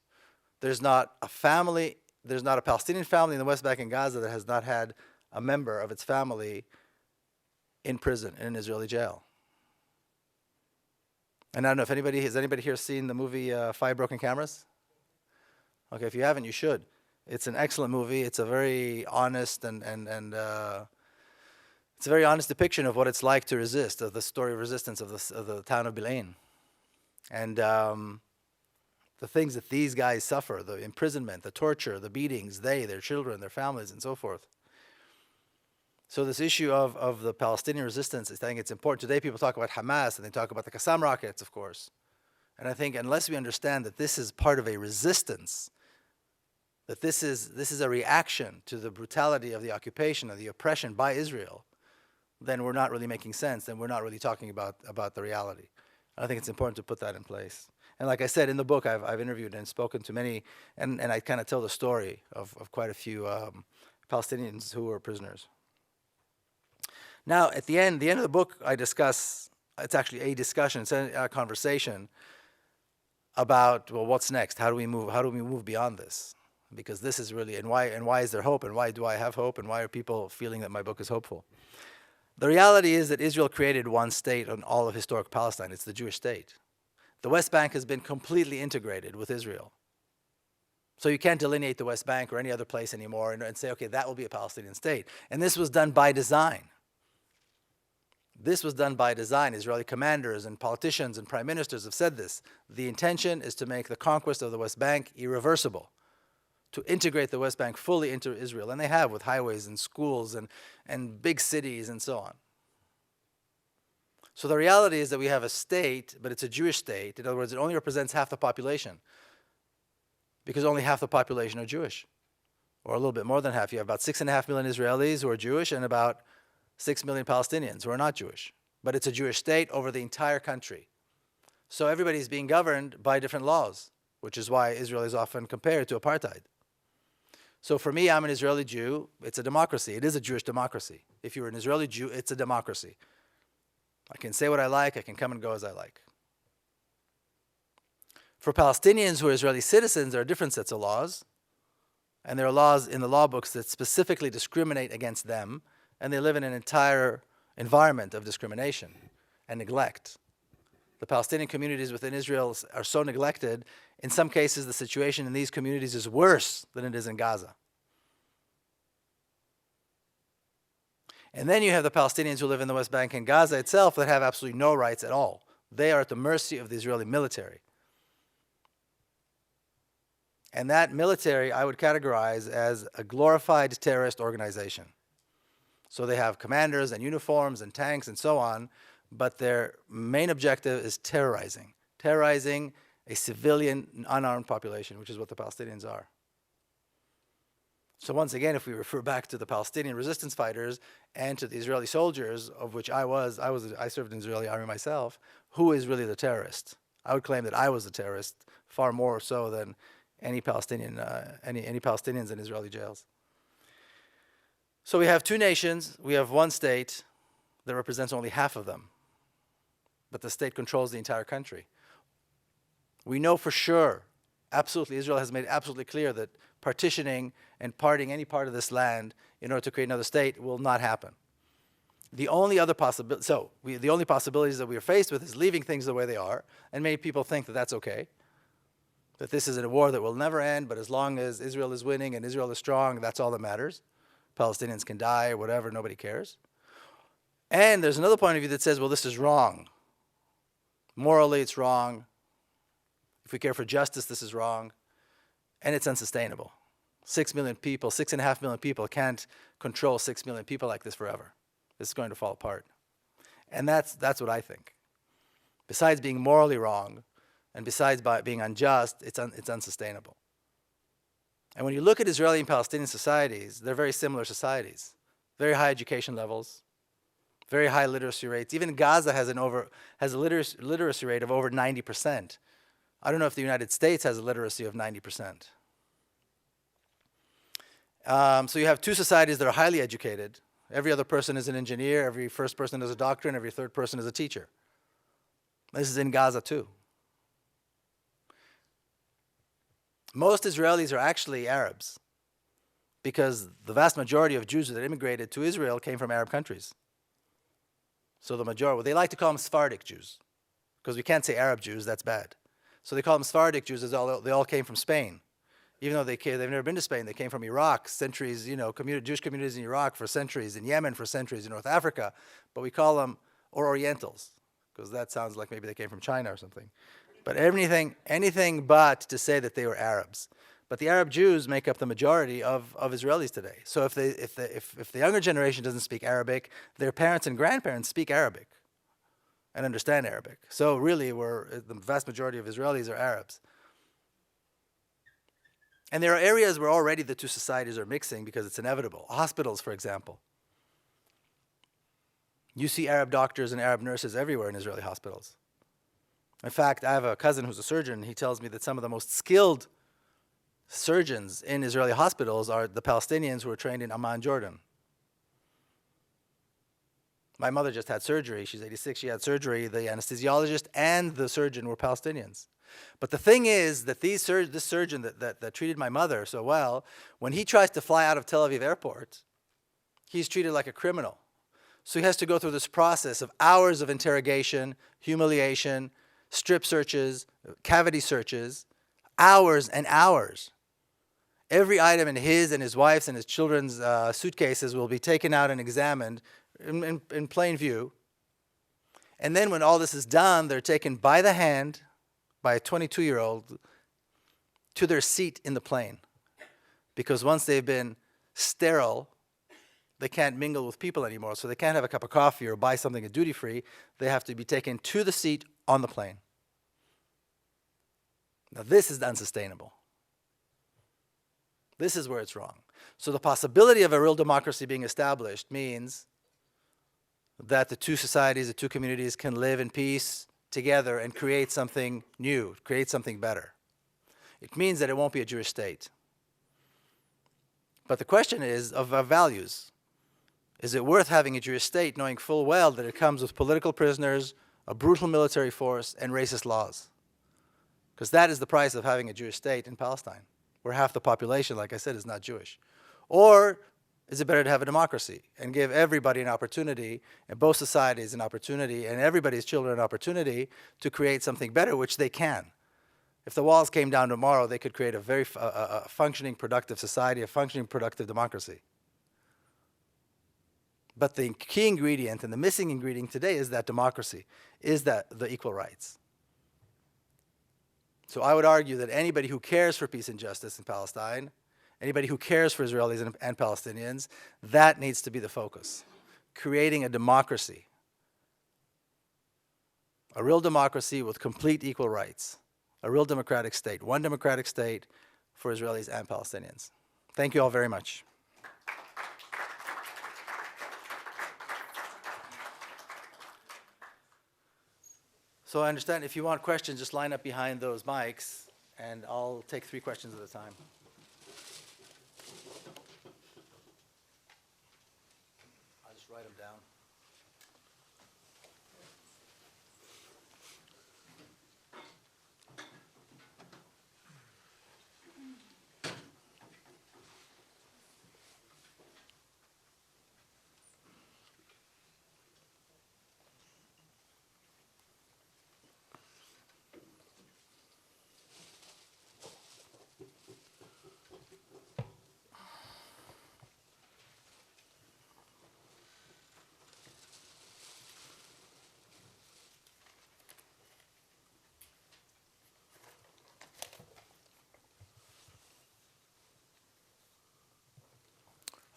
Speaker 2: There's not a Palestinian family in the West Bank and Gaza that has not had a member of its family in prison, in an Israeli jail. And I don't know if has anybody here seen the movie Five Broken Cameras? Okay, if you haven't, you should. It's an excellent movie. It's a very honest it's a very honest depiction of what it's like to resist, of the story of resistance of the town of Bilain. And the things that these guys suffer, the imprisonment, the torture, the beatings, their children, their families, and so forth. So this issue of the Palestinian resistance, I think it's important. Today people talk about Hamas and they talk about the Qassam rockets, of course. And I think unless we understand that this is part of a resistance, that this is a reaction to the brutality of the occupation, of the oppression by Israel, then we're not really making sense, and we're not really talking about the reality. I think it's important to put that in place. And like I said, in the book, I've interviewed and spoken to many, and I kind of tell the story of quite a few Palestinians who were prisoners. Now, at the end of the book, I discuss, it's actually a discussion, it's a conversation about, well, what's next? How do we move beyond this? Because this is really, and why is there hope, and why do I have hope, and why are people feeling that my book is hopeful? The reality is that Israel created one state on all of historic Palestine. It's the Jewish state. The West Bank has been completely integrated with Israel. So you can't delineate the West Bank or any other place anymore and say, okay, that will be a Palestinian state. And this was done by design. This was done by design. Israeli commanders and politicians and prime ministers have said this. The intention is to make the conquest of the West Bank irreversible, to integrate the West Bank fully into Israel. And they have, with highways and schools and big cities and so on. So the reality is that we have a state, but it's a Jewish state. In other words, it only represents half the population, because only half the population are Jewish, or a little bit more than half. You have about 6.5 million Israelis who are Jewish and about 6 million Palestinians who are not Jewish. But it's a Jewish state over the entire country. So everybody's being governed by different laws, which is why Israel is often compared to apartheid. So for me, I'm an Israeli Jew. It's a democracy. It is a Jewish democracy. If you're an Israeli Jew, it's a democracy. I can say what I like. I can come and go as I like. For Palestinians who are Israeli citizens, there are different sets of laws. And there are laws in the law books that specifically discriminate against them. And they live in an entire environment of discrimination and neglect. The Palestinian communities within Israel are so neglected. In some cases, the situation in these communities is worse than it is in Gaza. And then you have the Palestinians who live in the West Bank and Gaza itself that have absolutely no rights at all. They are at the mercy of the Israeli military. And that military I would categorize as a glorified terrorist organization. So they have commanders and uniforms and tanks and so on, but their main objective is terrorizing a civilian, unarmed population, which is what the Palestinians are. So once again, if we refer back to the Palestinian resistance fighters and to the Israeli soldiers, of which I served in the Israeli army myself, who is really the terrorist? I would claim that I was the terrorist, far more so than any Palestinians in Israeli jails. So we have two nations, we have one state that represents only half of them, but the state controls the entire country. We know for sure, absolutely, Israel has made absolutely clear that partitioning and parting any part of this land in order to create another state will not happen. The only other possibility, the only possibilities that we are faced with is leaving things the way they are, and many people think that that's okay, that this is a war that will never end, but as long as Israel is winning and Israel is strong, that's all that matters. Palestinians can die or whatever, nobody cares. And there's another point of view that says, well, this is wrong. Morally, it's wrong. If we care for justice, this is wrong. And it's unsustainable. 6 million people, 6.5 million people can't control 6 million people like this forever. This is going to fall apart. And that's what I think. Besides being morally wrong, and besides being unjust, it's unsustainable. And when you look at Israeli and Palestinian societies, they're very similar societies. Very high education levels, very high literacy rates. Even Gaza has a literacy rate of over 90%. I don't know if the United States has a literacy of 90%. So you have two societies that are highly educated. Every other person is an engineer, every first person is a doctor, and every third person is a teacher. This is in Gaza too. Most Israelis are actually Arabs because the vast majority of Jews that immigrated to Israel came from Arab countries. So the majority, well, they like to call them Sephardic Jews because we can't say Arab Jews, that's bad. So they call them Sephardic Jews as they all came from Spain. Even though they've never been to Spain, they came from Iraq, centuries, Jewish communities in Iraq for centuries, in Yemen for centuries, in North Africa. But we call them Orientals because that sounds like maybe they came from China or something. But anything but to say that they were Arabs. But the Arab Jews make up the majority of Israelis today. So if the younger generation doesn't speak Arabic, their parents and grandparents speak Arabic and understand Arabic. So really, the vast majority of Israelis are Arabs. And there are areas where already the two societies are mixing because it's inevitable. Hospitals, for example. You see Arab doctors and Arab nurses everywhere in Israeli hospitals. In fact, I have a cousin who's a surgeon. He tells me that some of the most skilled surgeons in Israeli hospitals are the Palestinians who are trained in Amman, Jordan. My mother just had surgery. She's 86. She had surgery. The anesthesiologist and the surgeon were Palestinians. But the thing is that this surgeon that treated my mother so well, when he tries to fly out of Tel Aviv airport, he's treated like a criminal. So he has to go through this process of hours of interrogation, humiliation, strip searches, cavity searches, hours and hours. Every item in his and his wife's and his children's suitcases will be taken out and examined in plain view. And then when all this is done, they're taken by the hand by a 22-year-old to their seat in the plane. Because once they've been sterile, they can't mingle with people anymore, so they can't have a cup of coffee or buy something at duty-free. They have to be taken to the seat on the plane. Now this is unsustainable. This is where it's wrong. So the possibility of a real democracy being established means that the two societies, the two communities can live in peace together and create something new, create something better. It means that it won't be a Jewish state. But the question is of values. Is it worth having a Jewish state knowing full well that it comes with political prisoners, a brutal military force, and racist laws? Because that is the price of having a Jewish state in Palestine, where half the population, like I said, is not Jewish. Or is it better to have a democracy and give everybody an opportunity, and both societies an opportunity, and everybody's children an opportunity to create something better, which they can. If the walls came down tomorrow, they could create a very functioning, productive society, a functioning, productive democracy. But the key ingredient and the missing ingredient today is that democracy, is that the equal rights. So I would argue that anybody who cares for peace and justice in Palestine, anybody who cares for Israelis and Palestinians, that needs to be the focus. Creating a democracy. A real democracy with complete equal rights. A real democratic state. One democratic state for Israelis and Palestinians. Thank you all very much. So I understand if you want questions, just line up behind those mics, and I'll take 3 questions at a time. I'll just write them down.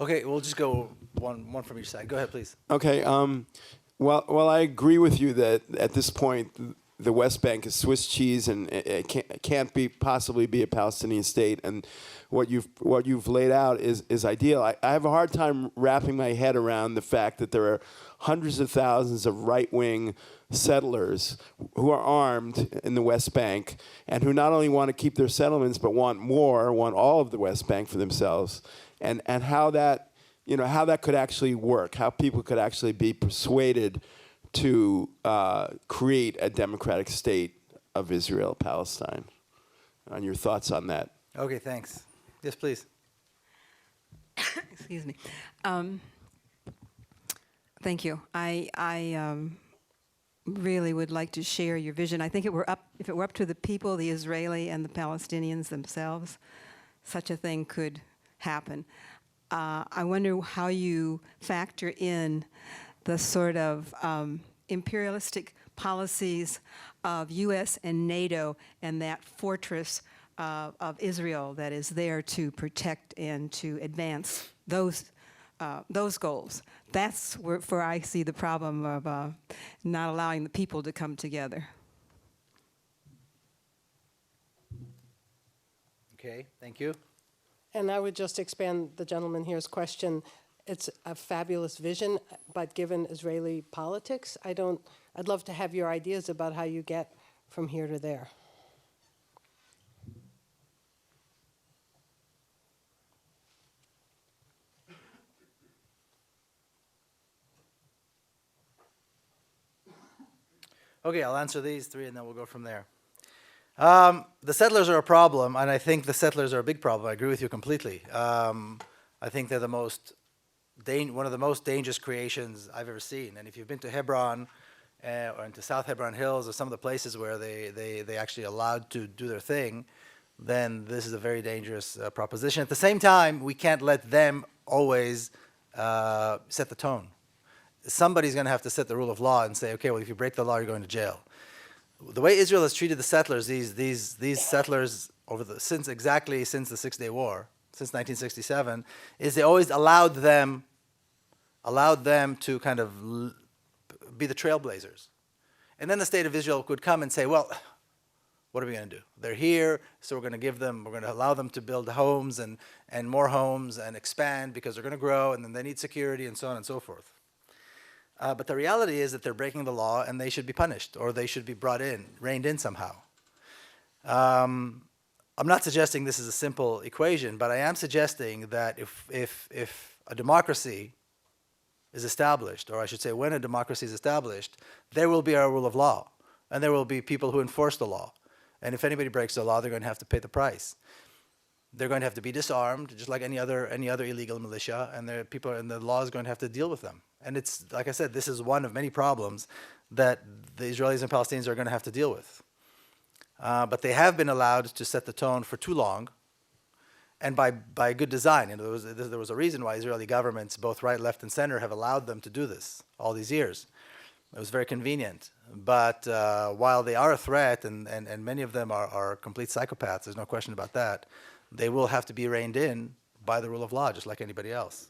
Speaker 2: Okay, we'll just go one from each side. Go ahead, please.
Speaker 3: Okay. Well, I agree with you that at this point the West Bank is Swiss cheese, and it can't possibly be a Palestinian state. And what you've laid out is ideal. I have a hard time wrapping my head around the fact that there are hundreds of thousands of right-wing settlers who are armed in the West Bank and who not only want to keep their settlements but want all of the West Bank for themselves, and how that could actually work, how people could actually be persuaded to create a democratic state of Israel, Palestine. On your thoughts on that?
Speaker 2: Okay, thanks. Yes, please.
Speaker 4: Excuse me. Thank you. I really would like to share your vision. I think if it were up to the people, the Israeli and the Palestinians themselves, such a thing could happen. I wonder how you factor in the sort of imperialistic policies of U.S. and NATO and that fortress of Israel that is there to protect and to advance those goals. That's where I see the problem of not allowing the people to come together.
Speaker 2: Okay, thank you.
Speaker 5: And I would just expand the gentleman here's question. It's a fabulous vision, but given Israeli politics, I'd love to have your ideas about how you get from here to there.
Speaker 2: Okay, I'll answer these three and then we'll go from there. The settlers are a problem, and I think the settlers are a big problem. I agree with you completely. I think they're one of the most dangerous creations I've ever seen. And if you've been to Hebron or into South Hebron Hills or some of the places where they actually allowed to do their thing, then this is a very dangerous proposition. At the same time, we can't let them always set the tone. Somebody's going to have to set the rule of law and say, okay, well, if you break the law, you're going to jail. The way Israel has treated the settlers, these settlers since the 6-Day War, since 1967, is they always allowed them to kind of be the trailblazers. And then the state of Israel could come and say, well, what are we going to do? They're here, so we're going to allow them to build homes and more homes and expand because they're going to grow, and then they need security and so on and so forth. But the reality is that they're breaking the law and they should be punished, or they should be reined in somehow. I'm not suggesting this is a simple equation, but I am suggesting that if a democracy is established, or I should say when a democracy is established, there will be a rule of law, and there will be people who enforce the law. And if anybody breaks the law, they're going to have to pay the price. They're going to have to be disarmed, just like any other illegal militia, and the law is going to have to deal with them. And it's, like I said, this is one of many problems that the Israelis and Palestinians are going to have to deal with. But they have been allowed to set the tone for too long, and by good design. And there was a reason why Israeli governments, both right, left, and center, have allowed them to do this all these years. It was very convenient. But while they are a threat, and many of them are complete psychopaths, there's no question about that, they will have to be reined in by the rule of law, just like anybody else.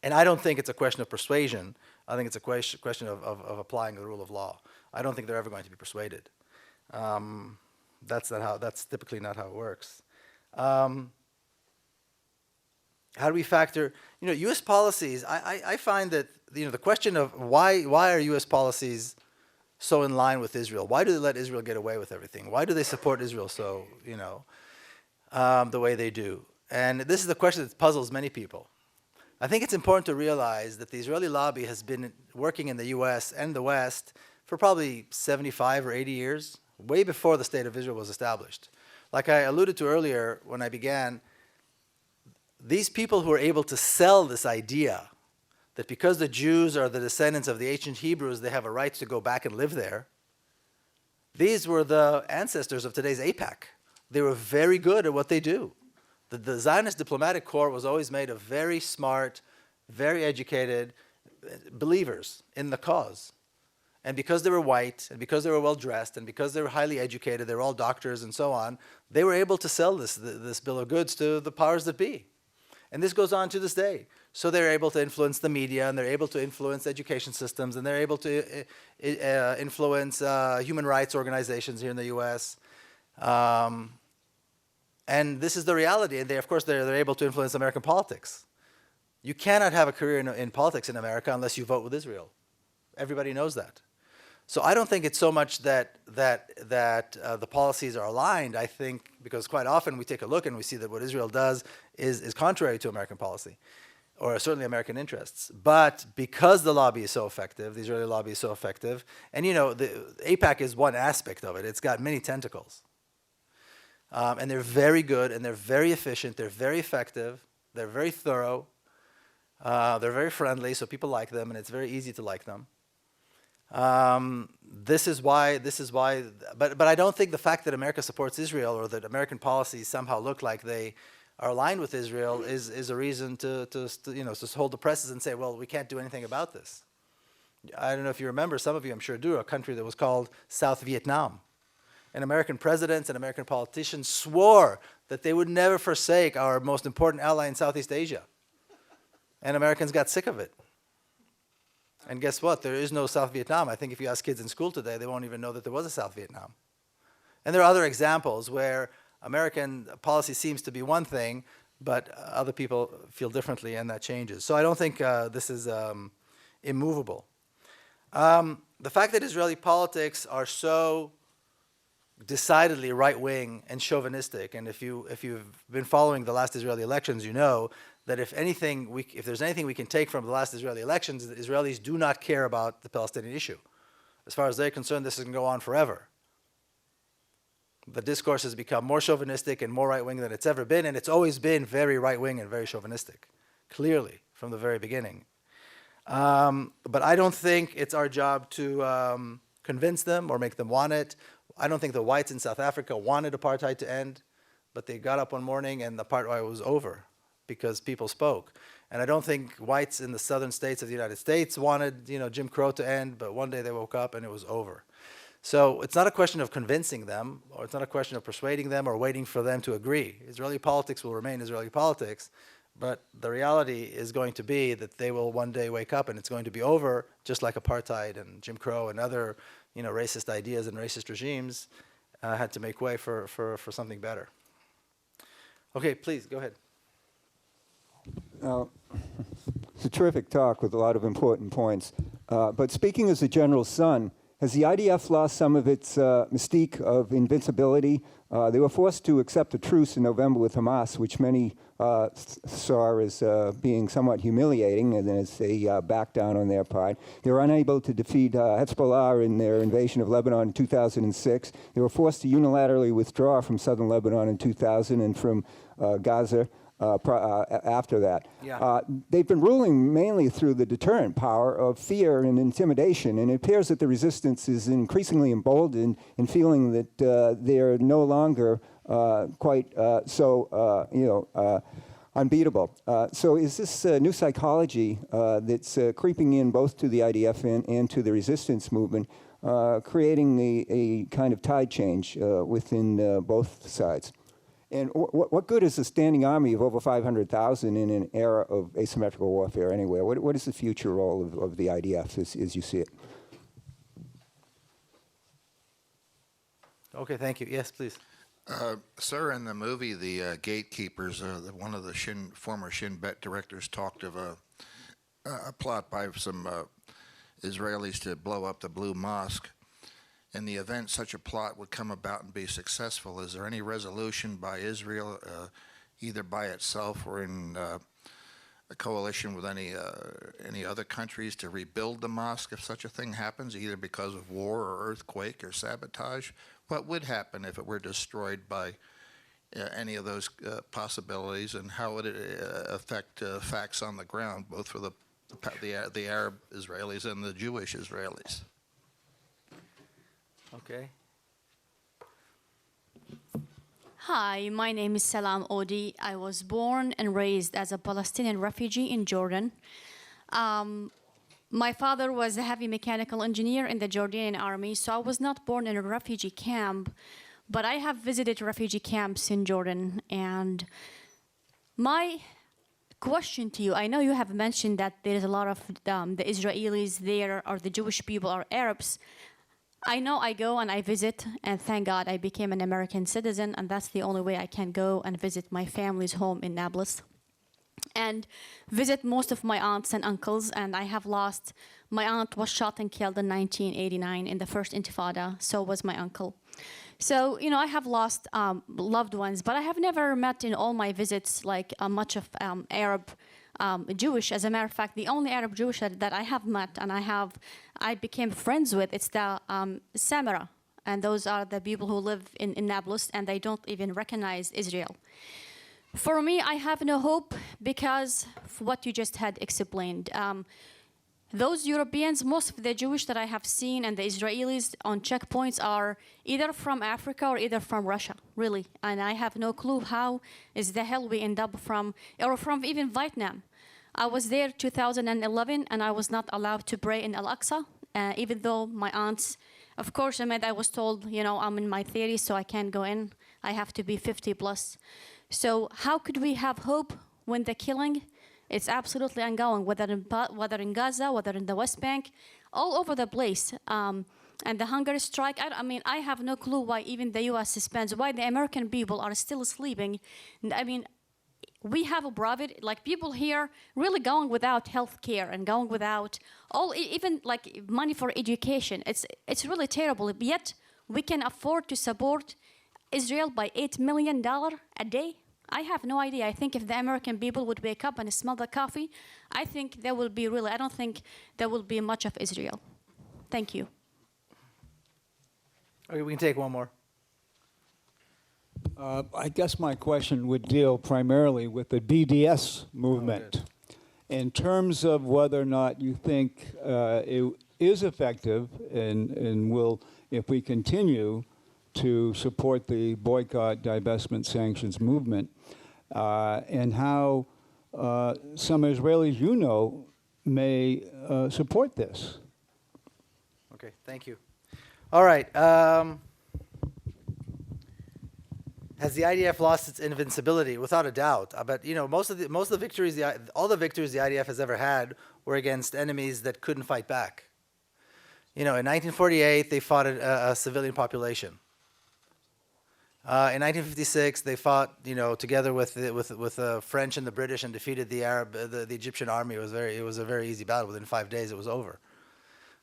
Speaker 2: And I don't think it's a question of persuasion. I think it's a question of applying the rule of law. I don't think they're ever going to be persuaded. That's typically not how it works. How do we factor, U.S. policies? I find that the question of why are U.S. policies so in line with Israel? Why do they let Israel get away with everything? Why do they support Israel so the way they do? And this is the question that puzzles many people. I think it's important to realize that the Israeli lobby has been working in the U.S. and the West for probably 75 or 80 years, way before the State of Israel was established. Like I alluded to earlier when I began, these people who are able to sell this idea that because the Jews are the descendants of the ancient Hebrews, they have a right to go back and live there, these were the ancestors of today's AIPAC. They were very good at what they do. The Zionist diplomatic corps was always made of very smart, very educated believers in the cause. And because they were white, and because they were well-dressed, and because they were highly educated, they were all doctors and so on, they were able to sell this bill of goods to the powers that be. And this goes on to this day. So they're able to influence the media, and they're able to influence education systems, and they're able to influence human rights organizations here in the U.S. And this is the reality. And of course, they're able to influence American politics. You cannot have a career in politics in America unless you vote with Israel. Everybody knows that. So I don't think it's so much that the policies are aligned. I think because quite often we take a look and we see that what Israel does is contrary to American policy, or certainly American interests. But because the lobby is so effective, the Israeli lobby is so effective, and you know, the AIPAC is one aspect of it. It's got many tentacles. And they're very good, and they're very efficient, they're very effective, they're very thorough, they're very friendly, so people like them, and it's very easy to like them. This is why, but I don't think the fact that America supports Israel or that American policies somehow look like they are aligned with Israel is a reason to hold the presses and say, well, we can't do anything about this. I don't know if you remember, some of you I'm sure do, a country that was called South Vietnam. And American presidents and American politicians swore that they would never forsake our most important ally in Southeast Asia. And Americans got sick of it. And guess what? There is no South Vietnam. I think if you ask kids in school today, they won't even know that there was a South Vietnam. And there are other examples where American policy seems to be one thing, but other people feel differently, and that changes. So I don't think this is immovable. The fact that Israeli politics are so decidedly right-wing and chauvinistic, and if you've been following the last Israeli elections, you know that if there's anything we can take from the last Israeli elections, the Israelis do not care about the Palestinian issue. As far as they're concerned, this is going to go on forever. The discourse has become more chauvinistic and more right-wing than it's ever been, and it's always been very right-wing and very chauvinistic, clearly, from the very beginning. But I don't think it's our job to convince them or make them want it. I don't think the whites in South Africa wanted apartheid to end, but they got up one morning and the apartheid was over because people spoke. And I don't think whites in the southern states of the United States wanted, Jim Crow to end, but one day they woke up and it was over. So it's not a question of convincing them, or it's not a question of persuading them or waiting for them to agree. Israeli politics will remain Israeli politics, but the reality is going to be that they will one day wake up and it's going to be over, just like apartheid and Jim Crow and other racist ideas and racist regimes had to make way for something better. Okay, please, go ahead.
Speaker 6: It's a terrific talk with a lot of important points. But speaking as a general's son, has the IDF lost some of its mystique of invincibility? They were forced to accept a truce in November with Hamas, which many saw as being somewhat humiliating, and as a back down on their part. They were unable to defeat Hezbollah in their invasion of Lebanon in 2006. They were forced to unilaterally withdraw from southern Lebanon in 2000 and from Gaza after that.
Speaker 2: Yeah.
Speaker 6: They've been ruling mainly through the deterrent power of fear and intimidation, and it appears that the resistance is increasingly emboldened in feeling that they're no longer quite unbeatable. So is this new psychology that's creeping in both to the IDF and to the resistance movement, creating a kind of tide change within both sides? And what good is a standing army of over 500,000 in an era of asymmetrical warfare anyway? What is the future role of the IDF as you see it?
Speaker 2: Okay, thank you. Yes, please.
Speaker 7: Sir, in the movie, the Gatekeepers, one of the former Shin Bet directors talked of a plot by some Israelis to blow up the Blue Mosque. In the event such a plot would come about and be successful, is there any resolution by Israel, either by itself or in a coalition with any other countries, to rebuild the mosque if such a thing happens, either because of war or earthquake or sabotage? What would happen if it were destroyed by any of those possibilities, and how would it affect facts on the ground, both for the Arab Israelis and the Jewish Israelis?
Speaker 2: Okay.
Speaker 8: Hi, my name is Salam Odi. I was born and raised as a Palestinian refugee in Jordan. My father was a heavy mechanical engineer in the Jordanian army, so I was not born in a refugee camp, but I have visited refugee camps in Jordan. And my question to you, I know you have mentioned that there is a lot of the Israelis there, or the Jewish people, or Arabs. I know I go and I visit, and thank God I became an American citizen, and that's the only way I can go and visit my family's home in Nablus and visit most of my aunts and uncles. And I have lost, my aunt was shot and killed in 1989 in the first Intifada, so was my uncle. So, you know, I have lost loved ones, but I have never met in all my visits like much of Arab Jewish. As a matter of fact, the only Arab Jewish that I have met and I became friends with, it's the Samara. And those are the people who live in Nablus, and they don't even recognize Israel. For me, I have no hope because of what you just had explained. Those Europeans, most of the Jewish that I have seen and the Israelis on checkpoints are either from Africa or either from Russia, really. And I have no clue how is the hell we end up from, or from even Vietnam. I was there 2011 and I was not allowed to pray in Al-Aqsa, even though my aunts, of course, I was told, you know, I'm in my 30s, so I can't go in. I have to be 50 plus. So how could we have hope when the killing it's absolutely ongoing, whether in Gaza, whether in the West Bank, all over the place. And the hunger strike, I have no clue why even the U.S. suspends, why the American people are still sleeping. I mean, we have a private, like people here really going without health care and going without even like money for education. It's really terrible, yet we can afford to support Israel by $8 million a day. I have no idea. I think if the American people would wake up and smell the coffee, I think there will be I don't think there will be much of Israel. Thank you.
Speaker 2: Okay, we can take one more.
Speaker 6: I guess my question would deal primarily with the BDS movement. In terms of whether or not you think it is effective and will, if we continue to support the boycott, divestment, sanctions movement, and how some Israelis you know may support this.
Speaker 2: Okay, thank you. All right. Has the IDF lost its invincibility? Without a doubt. But you know, most of the victories, all the victories the IDF has ever had were against enemies that couldn't fight back. You know, in 1948 they fought a civilian population. In 1956, they fought, you know, together with the French and the British and defeated the Egyptian army. It was a very easy battle. Within 5 days, it was over.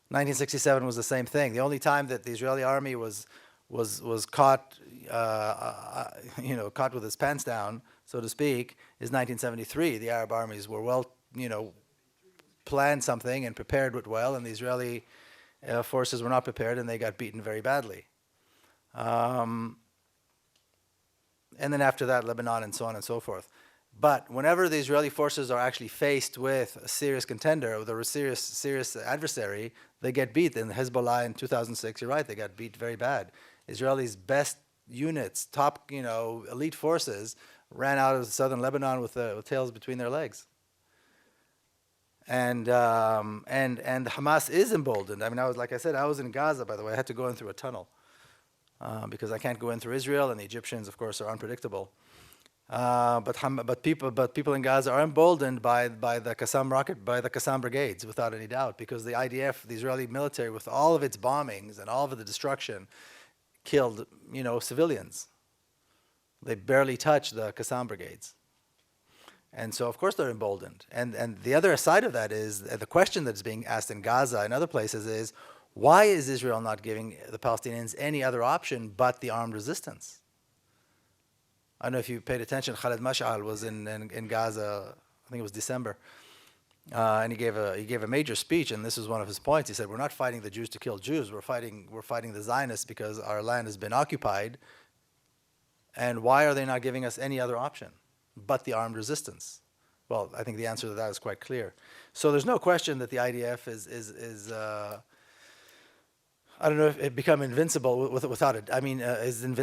Speaker 2: 1967 was the same thing. The only time that the Israeli army was caught, you know, caught with its pants down, so to speak, is 1973. The Arab armies were planned something and prepared it well, and the Israeli forces were not prepared, and they got beaten very badly. And then after that, Lebanon and so on and so forth. But whenever the Israeli forces are actually faced with a serious contender, with a serious adversary, they get beat. In Hezbollah in 2006, you're right, they got beat very bad. Israelis' best units, top, you know, elite forces, ran out of southern Lebanon with tails between their legs. And Hamas is emboldened. I mean, like I said, I was in Gaza, by the way. I had to go in through a tunnel. Because I can't go in through Israel, and the Egyptians, of course, are unpredictable. But people in Gaza are emboldened by the Qassam brigades, without any doubt, because the IDF, the Israeli military, with all of its bombings and all of the destruction, killed, you know, civilians. They barely touched the Qassam brigades, and so of course they're emboldened. And the other side of that is the question that's being asked in Gaza and other places is, why is Israel not giving the Palestinians any other option but the armed resistance? I don't know if you paid attention. Khaled Mash'al was in Gaza, I think it was December, and he gave a major speech, and this was one of his points. He said, "We're not fighting the Jews to kill Jews. We're fighting the Zionists because our land has been occupied. And why are they not giving us any other option but the armed resistance?" Well, I think the answer to that is quite clear. So there's no question that the IDF is I don't know if it become invincible without it. I mean,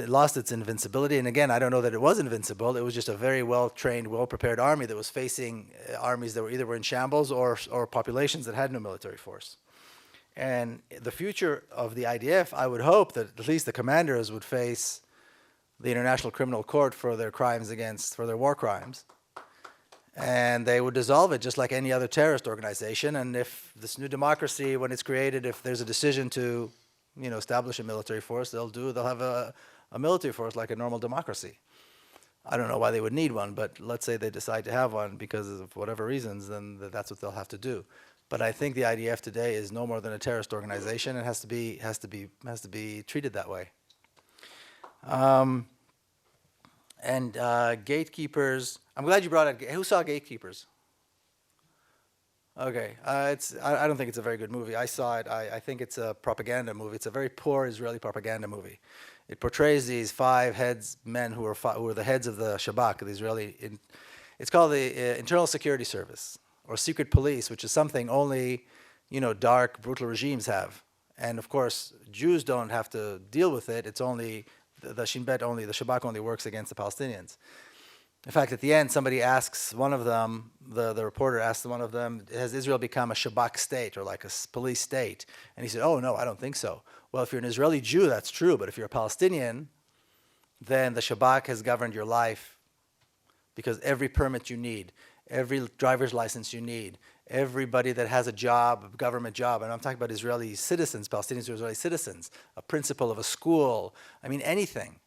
Speaker 2: lost its invincibility. And again, I don't know that it was invincible. It was just a very well-trained, well-prepared army that was facing armies that were either in shambles or populations that had no military force. And the future of the IDF, I would hope that at least the commanders would face the International Criminal Court for their crimes for their war crimes. And they would dissolve it just like any other terrorist organization. And if this new democracy, when it's created, if there's a decision to establish a military force, they'll have a military force like a normal democracy. I don't know why they would need one, but let's say they decide to have one because of whatever reasons, then that's what they'll have to do. But I think the IDF today is no more than a terrorist organization and has to be treated that way. Gatekeepers. I'm glad you brought up. Who saw Gatekeepers? Okay, I don't think it's a very good movie. I saw it. I think it's a propaganda movie. It's a very poor Israeli propaganda movie. It portrays these 5 men who are the heads of the Shabak, the Israeli. It's called the Internal Security Service or secret police, which is something only, dark, brutal regimes have. And of course, Jews don't have to deal with it. It's only the Shin Bet only. The Shabak only works against the Palestinians. In fact, at the end, somebody asks one of them, the reporter asks one of them, has Israel become a Shabak state or like a police state? And he said, oh, no, I don't think so. Well, if you're an Israeli Jew, that's true. But if you're a Palestinian, then the Shabak has governed your life because every permit you need, every driver's license you need, everybody that has a job, a government job, and I'm talking about Israeli citizens, Palestinians or Israeli citizens, a principal of a school, I mean, anything.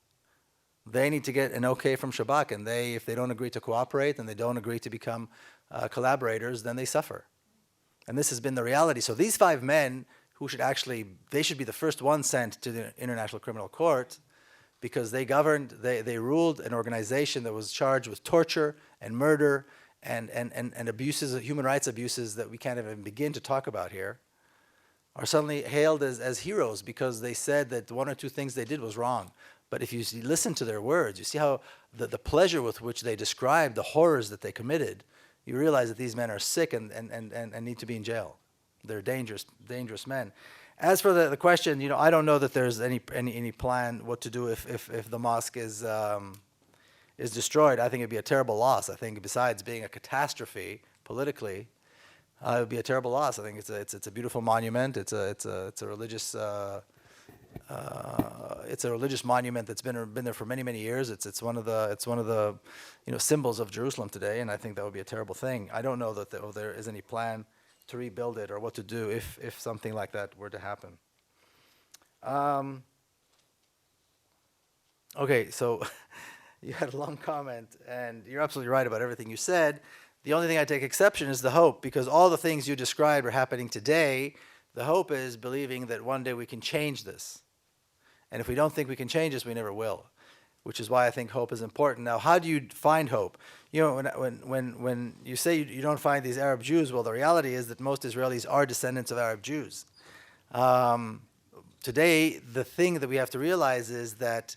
Speaker 2: They need to get an okay from Shabak, and if they don't agree to cooperate and they don't agree to become collaborators, then they suffer. And this has been the reality. So these 5 men who they should be the first ones sent to the International Criminal Court because they ruled an organization that was charged with torture and murder and abuses, human rights abuses that we can't even begin to talk about here, are suddenly hailed as heroes because they said that 1 or 2 things they did was wrong. But if you listen to their words, you see how the pleasure with which they describe the horrors that they committed, you realize that these men are sick and need to be in jail. They're dangerous men. As for the question, I don't know that there's any plan what to do if the mosque is destroyed. I think it'd be a terrible loss. I think besides being a catastrophe politically, it would be a terrible loss. I think it's a beautiful monument. It's a religious. It's a religious monument that's been there for many years. It's one of the symbols of Jerusalem today, and I think that would be a terrible thing. I don't know that there is any plan to rebuild it or what to do if something like that were to happen. Okay, so you had a long comment, and you're absolutely right about everything you said. The only thing I take exception is the hope, because all the things you described are happening today. The hope is believing that one day we can change this. And if we don't think we can change this, we never will, which is why I think hope is important. Now, how do you find hope? When you say you don't find these Arab Jews, well, the reality is that most Israelis are descendants of Arab Jews. Today, the thing that we have to realize is that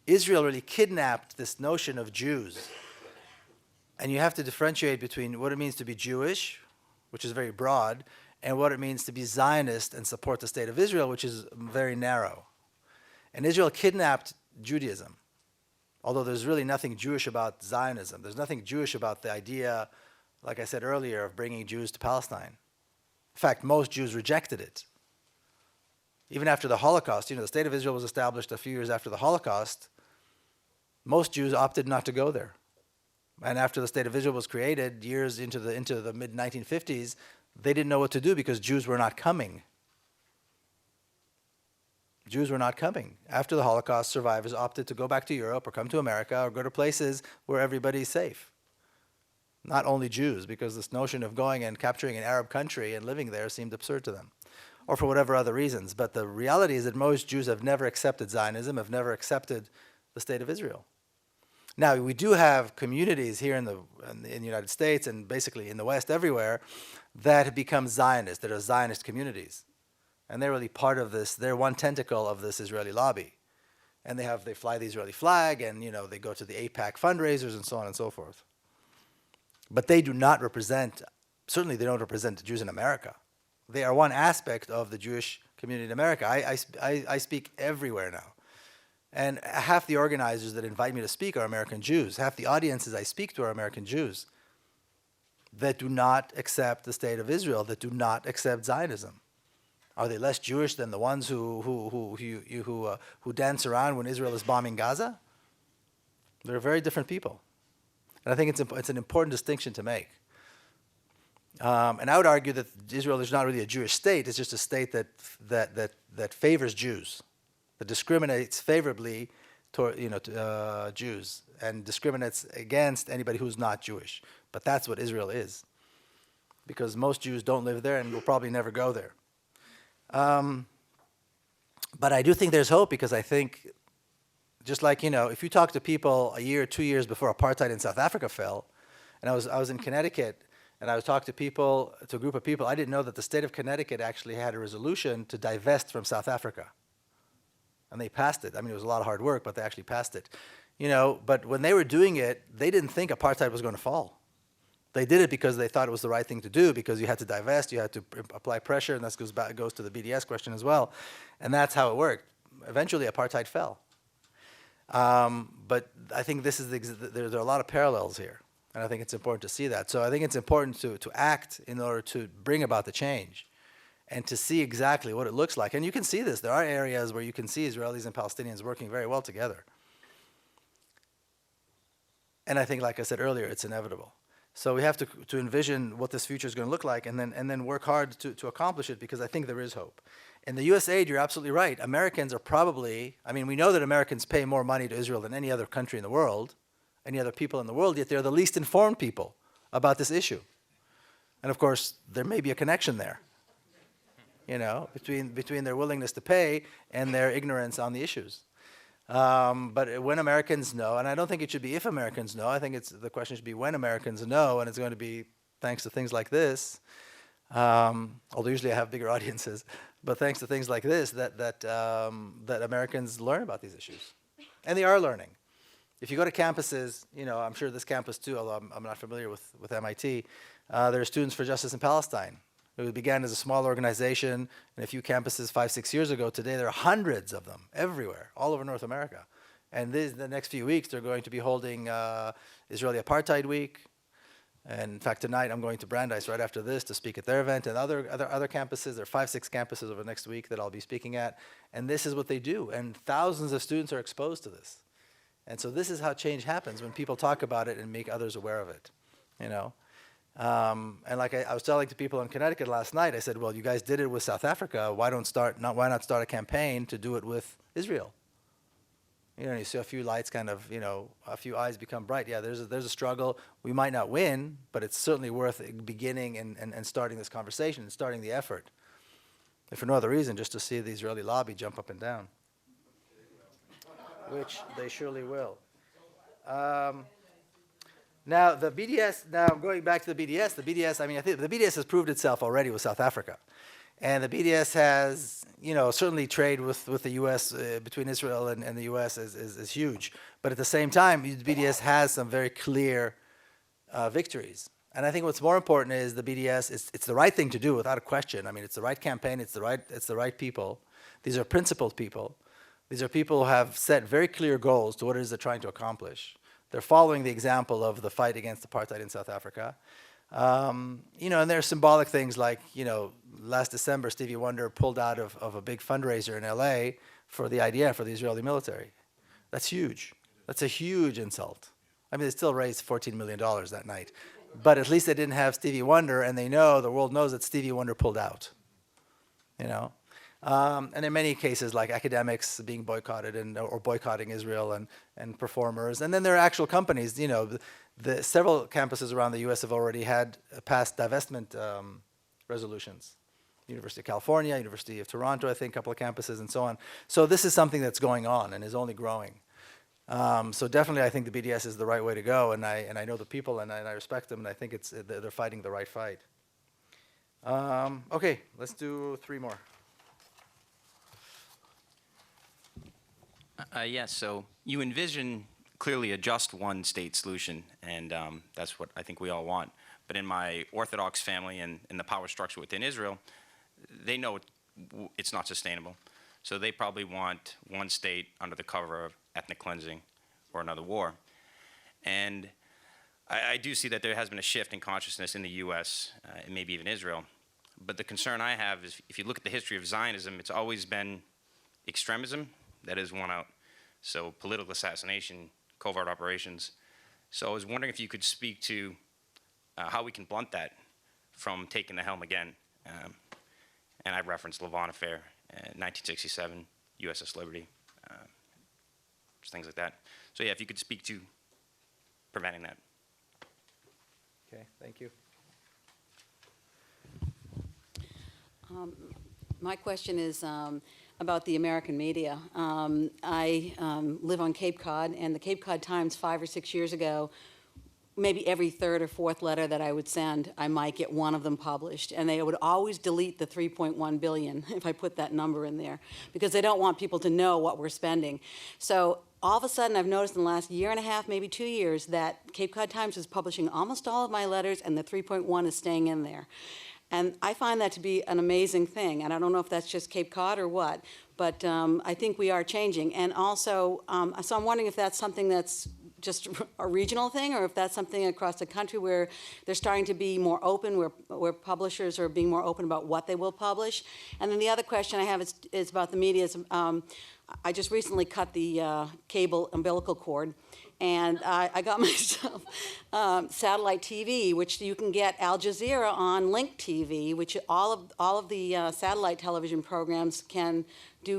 Speaker 2: Israel really kidnapped this notion of Jews. And you have to differentiate between what it means to be Jewish, which is very broad, and what it means to be Zionist and support the state of Israel, which is very narrow. And Israel kidnapped Judaism, although there's really nothing Jewish about Zionism. There's nothing Jewish about the idea, like I said earlier, of bringing Jews to Palestine. In fact, most Jews rejected it. Even after the Holocaust, the state of Israel was established a few years after the Holocaust, most Jews opted not to go there. And after the state of Israel was created, years into the mid-1950s, they didn't know what to do because Jews were not coming. Jews were not coming. After the Holocaust, survivors opted to go back to Europe or come to America or go to places where everybody's safe. Not only Jews, because this notion of going and capturing an Arab country and living there seemed absurd to them, or for whatever other reasons. But the reality is that most Jews have never accepted Zionism, have never accepted the state of Israel. Now, we do have communities here in the United States and basically in the West everywhere that have become Zionist, that are Zionist communities. And they're really part of this, they're one tentacle of this Israeli lobby. And they fly the Israeli flag, and they go to the AIPAC fundraisers and so on and so forth. But they do not represent, certainly they don't represent the Jews in America. They are one aspect of the Jewish community in America. I speak everywhere now. And half the organizers that invite me to speak are American Jews. Half the audiences I speak to are American Jews that do not accept the state of Israel, that do not accept Zionism. Are they less Jewish than the ones who dance around when Israel is bombing Gaza? They're very different people. And I think it's an important distinction to make. And I would argue that Israel is not really a Jewish state. It's just a state that favors Jews, that discriminates favorably toward Jews and discriminates against anybody who's not Jewish. But that's what Israel is, because most Jews don't live there and will probably never go there. But I do think there's hope, because I think, just like, if you talk to people a year or 2 years before apartheid in South Africa fell, and I was in Connecticut, and I was talking to a group of people, I didn't know that the state of Connecticut actually had a resolution to divest from South Africa. And they passed it. I mean, it was a lot of hard work, but they actually passed it. But when they were doing it, they didn't think apartheid was going to fall. They did it because they thought it was the right thing to do, because you had to divest, you had to apply pressure, and that goes to the BDS question as well. And that's how it worked. Eventually, apartheid fell. But I think there are a lot of parallels here, and I think it's important to see that. So I think it's important to act in order to bring about the change and to see exactly what it looks like. And you can see this. There are areas where you can see Israelis and Palestinians working very well together. And I think, like I said earlier, it's inevitable. So we have to envision what this future is going to look like, and then work hard to accomplish it, because I think there is hope. In the U.S. aid, you're absolutely right. Americans are probably, we know that Americans pay more money to Israel than any other country in the world, any other people in the world, yet they're the least informed people about this issue. And of course, there may be a connection there, between their willingness to pay and their ignorance on the issues. But when Americans know, and I don't think it should be if Americans know, I think the question should be when Americans know, and it's going to be thanks to things like this, although usually I have bigger audiences, but thanks to things like this that Americans learn about these issues. And they are learning. If you go to campuses, I'm sure this campus too, although I'm not familiar with MIT, there are Students for Justice in Palestine. It began as a small organization in a few campuses 5-6 years ago. Today there are hundreds of them everywhere, all over North America. And the next few weeks they're going to be holding Israeli Apartheid Week. And in fact, tonight I'm going to Brandeis right after this to speak at their event, and other campuses. There are 5-6 campuses over the next week that I'll be speaking at. And this is what they do. And thousands of students are exposed to this. And so this is how change happens, when people talk about it and make others aware of it, And like I was telling to people in Connecticut last night, I said, well, you guys did it with South Africa. Why not start a campaign to do it with Israel? You see a few lights a few eyes become bright. Yeah, there's a struggle. We might not win, but it's certainly worth beginning and starting this conversation and starting the effort. If for no other reason, just to see the Israeli lobby jump up and down, which they surely will. Now, the BDS, going back to the BDS, I think the BDS has proved itself already with South Africa. And the BDS has, certainly trade with the U.S., between Israel and the U.S. is huge. But at the same time, the BDS has some very clear victories. And I think what's more important is the BDS, it's the right thing to do without a question. It's the right campaign, it's the right people. These are principled people. These are people who have set very clear goals to what it is they're trying to accomplish. They're following the example of the fight against apartheid in South Africa. And there are symbolic things like, last December, Stevie Wonder pulled out of a big fundraiser in LA for the IDF, for the Israeli military. That's huge. That's a huge insult. They still raised $14 million that night. But at least they didn't have Stevie Wonder, and the world knows that Stevie Wonder pulled out. And in many cases, like academics being boycotted or boycotting Israel and performers. And then there are actual companies. Several campuses around the U.S. have already had passed divestment resolutions. University of California, University of Toronto, I think, a couple of campuses, and so on. So this is something that's going on and is only growing. So definitely, I think the BDS is the right way to go, and I know the people, and I respect them, and I think they're fighting the right fight. Okay, let's do 3 more.
Speaker 9: Yes, so you envision clearly a just one state solution, and that's what I think we all want. But in my Orthodox family and in the power structure within Israel, they know it's not sustainable. So they probably want one state under the cover of ethnic cleansing or another war. And I do see that there has been a shift in consciousness in the U.S. And maybe even Israel. But the concern I have is if you look at the history of Zionism, it's always been extremism that has won out. So political assassination, covert operations. So I was wondering if you could speak to how we can blunt that from taking the helm again. And I referenced Lavon Affair, 1967, USS Liberty, just things like that. So yeah, if you could speak to preventing that.
Speaker 2: Okay, thank you.
Speaker 10: My question is about the American media. I live on Cape Cod, and the Cape Cod Times 5 or 6 years ago, maybe every third or fourth letter that I would send, I might get one of them published. And they would always delete the 3.1 billion if I put that number in there, because they don't want people to know what we're spending. So all of a sudden, I've noticed in the last year and a half, maybe 2 years, that Cape Cod Times is publishing almost all of my letters, and the 3.1 is staying in there. And I find that to be an amazing thing. And I don't know if that's just Cape Cod or what, but I think we are changing. And also, so I'm wondering if that's something that's just a regional thing, or if that's something across the country where they're starting to be more open, where publishers are being more open about what they will publish. And then the other question I have is about the media. I just recently cut the cable umbilical cord, and I got myself satellite TV, which you can get Al Jazeera on Link TV, which all of the satellite television programs can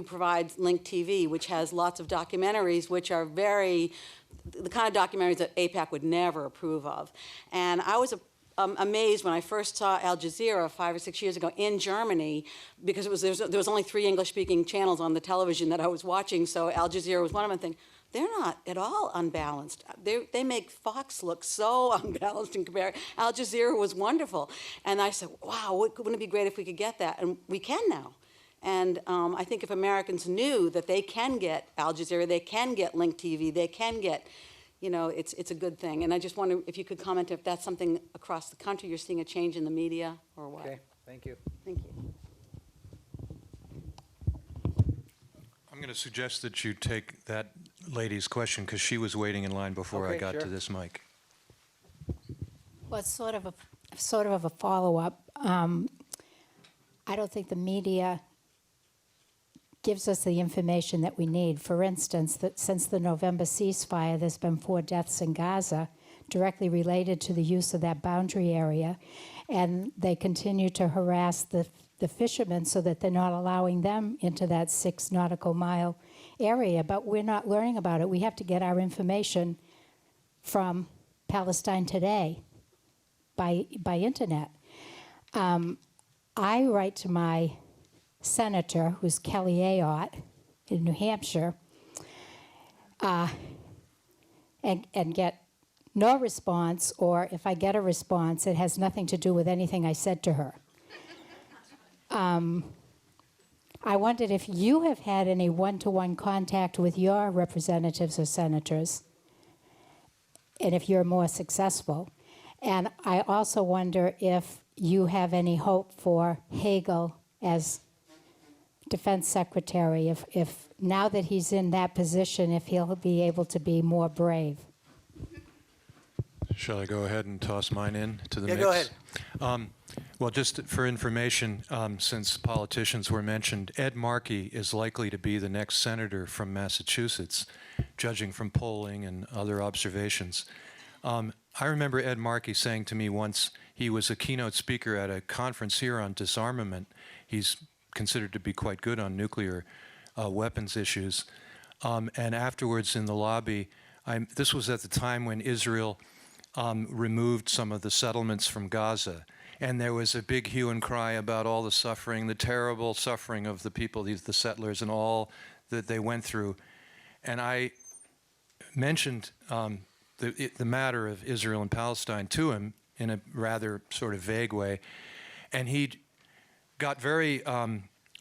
Speaker 10: provide Link TV, which has lots of documentaries, which are the kind of documentaries that AIPAC would never approve of. And I was amazed when I first saw Al Jazeera 5 or 6 years ago in Germany, because there was only 3 English-speaking channels on the television that I was watching, so Al Jazeera was one of them. I think, they're not at all unbalanced. They make Fox look so unbalanced in comparison. Al Jazeera was wonderful. And I said, wow, wouldn't it be great if we could get that? And we can now. And I think if Americans knew that they can get Al Jazeera, they can get Link TV, they can get, it's a good thing. And I just wonder if you could comment if that's something across the country, you're seeing a change in the media or what.
Speaker 2: Okay, thank you.
Speaker 10: Thank you.
Speaker 11: I'm going to suggest that you take that lady's question because she was waiting in line before I
Speaker 2: Okay,
Speaker 11: got
Speaker 2: sure.
Speaker 11: to this mic.
Speaker 12: Well, it's sort of a follow-up. I don't think the media gives us the information that we need. For instance, that since the November ceasefire, there's been 4 deaths in Gaza directly related to the use of that boundary area, and they continue to harass the fishermen so that they're not allowing them into that 6 nautical mile area. But we're not learning about it. We have to get our information from Palestine Today by internet. I write to my senator, who's Kelly Ayotte in New Hampshire, and get no response, or if I get a response, it has nothing to do with anything I said to her. I wondered if you have had any one-to-one contact with your representatives or senators, and if you're more successful. And I also wonder if you have any hope for Hagel as Defense Secretary, if now that he's in that position, if he'll be able to be more brave.
Speaker 11: Shall I go ahead and toss mine in to the
Speaker 2: Yeah,
Speaker 11: mix?
Speaker 2: go ahead.
Speaker 11: Well, just for information, since politicians were mentioned, Ed Markey is likely to be the next senator from Massachusetts, judging from polling and other observations. I remember Ed Markey saying to me once, he was a keynote speaker at a conference here on disarmament. He's considered to be quite good on nuclear weapons issues. And afterwards in the lobby, this was at the time when Israel removed some of the settlements from Gaza. And there was a big hue and cry about all the suffering, the terrible suffering of the people, the settlers, and all that they went through. And I mentioned the matter of Israel and Palestine to him in a rather sort of vague way. And he got very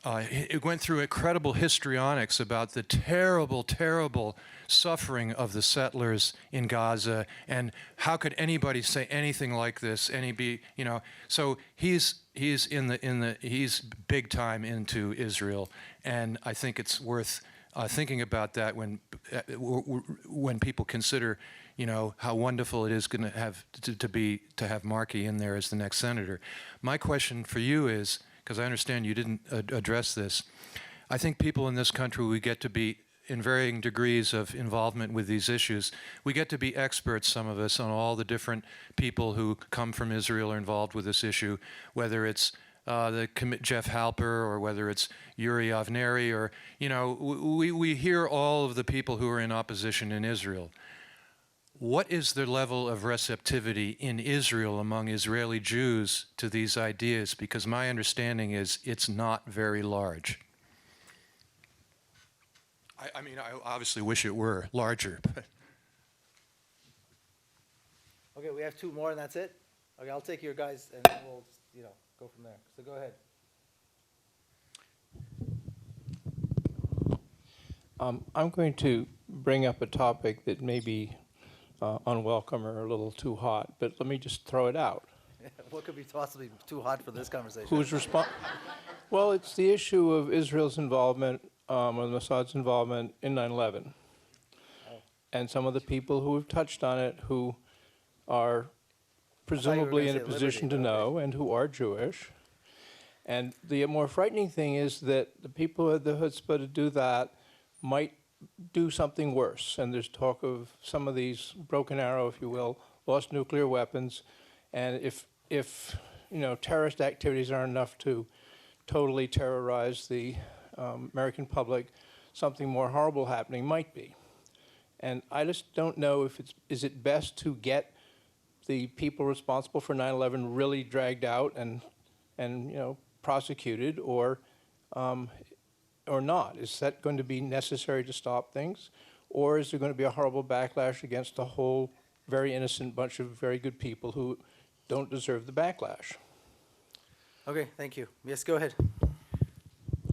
Speaker 11: it went through incredible histrionics about the terrible, terrible suffering of the settlers in Gaza, and how could anybody say anything like this? So he's big time into Israel, and I think it's worth thinking about that when people consider, how wonderful it is going to have to have Markey in there as the next senator. My question for you is, because I understand you didn't address this, I think people in this country, we get to be, in varying degrees of involvement with these issues, we get to be experts, some of us, on all the different people who come from Israel are involved with this issue, whether it's Jeff Halper or whether it's Yuri Avneri, or, we hear all of the people who are in opposition in Israel. What is the level of receptivity in Israel among Israeli Jews to these ideas? Because my understanding is it's not very large. I mean, I obviously wish it were larger, but.
Speaker 2: Okay, we have two more and that's it? Okay, I'll take your guys and then we'll, go from there. So go ahead.
Speaker 13: I'm going to bring up a topic that may be unwelcome or a little too hot, but let me just throw it out.
Speaker 2: What could be possibly too hot for this conversation?
Speaker 13: Well, it's the issue of Israel's involvement, or Mossad's involvement in 9/11. And some of the people who have touched on it who are presumably in a position to know and who are Jewish. And the more frightening thing is that the people who had the chutzpah to do that might do something worse. And there's talk of some of these broken arrow, if you will, lost nuclear weapons. And if terrorist activities aren't enough to totally terrorize the American public, something more horrible happening might be. And I just don't know if is it best to get the people responsible for 9/11 really dragged out and prosecuted, or not? Is that going to be necessary to stop things, or is there going to be a horrible backlash against a whole very innocent bunch of very good people who don't deserve the backlash?
Speaker 2: Okay, thank you. Yes, go ahead.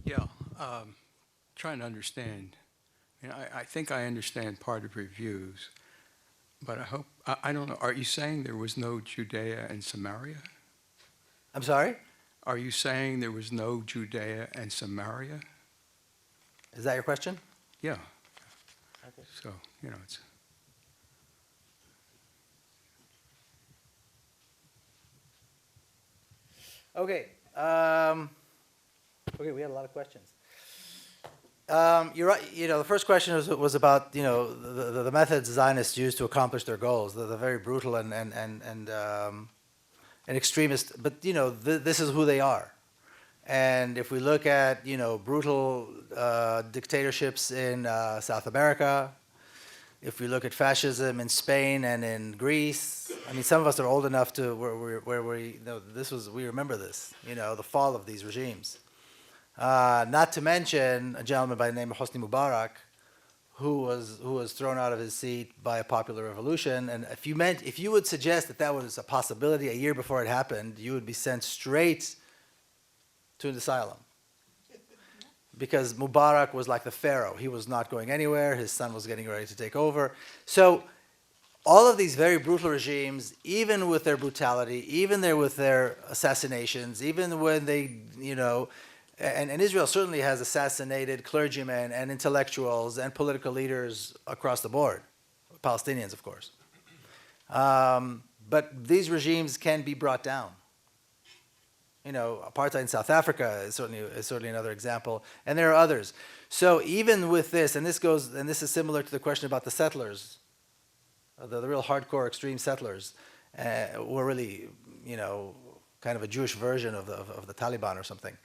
Speaker 14: Yeah, trying to understand. I think I understand part of your views, but I don't know. Are you saying there was no Judea and Samaria?
Speaker 2: I'm sorry?
Speaker 14: Are you saying there was no Judea and Samaria?
Speaker 2: Is that your question?
Speaker 14: Yeah.
Speaker 2: Okay.
Speaker 14: So, it's.
Speaker 2: Okay. Okay, we had a lot of questions. You're right. The first question was about the methods Zionists use to accomplish their goals. The very brutal and extremist. But this is who they are. And if we look at brutal dictatorships in South America, if we look at fascism in Spain and in Greece, I mean, some of us are old enough to where we remember this. The fall of these regimes. Not to mention a gentleman by the name of Hosni Mubarak, who was thrown out of his seat by a popular revolution. And if you would suggest that was a possibility a year before it happened, you would be sent straight to an asylum. Because Mubarak was like the pharaoh. He was not going anywhere. His son was getting ready to take over. So all of these very brutal regimes, even with their brutality, even with their assassinations, even when they, and Israel certainly has assassinated clergymen and intellectuals and political leaders across the board, Palestinians, of course. But these regimes can be brought down. Apartheid in South Africa is certainly another example, and there are others. So even with this, and this is similar to the question about the settlers, the real hardcore extreme settlers, were really, kind of a Jewish version of the Taliban or something.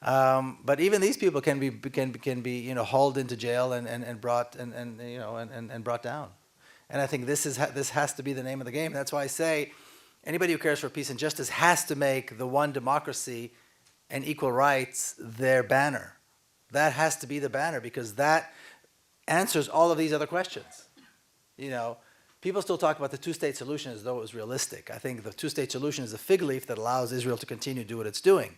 Speaker 2: But even these people can be hauled into jail and brought and brought down. And I think this has to be the name of the game. That's why I say anybody who cares for peace and justice has to make the one democracy and equal rights their banner. That has to be the banner, because that answers all of these other questions. People still talk about the two-state solution as though it was realistic. I think the two-state solution is a fig leaf that allows Israel to continue to do what it's doing.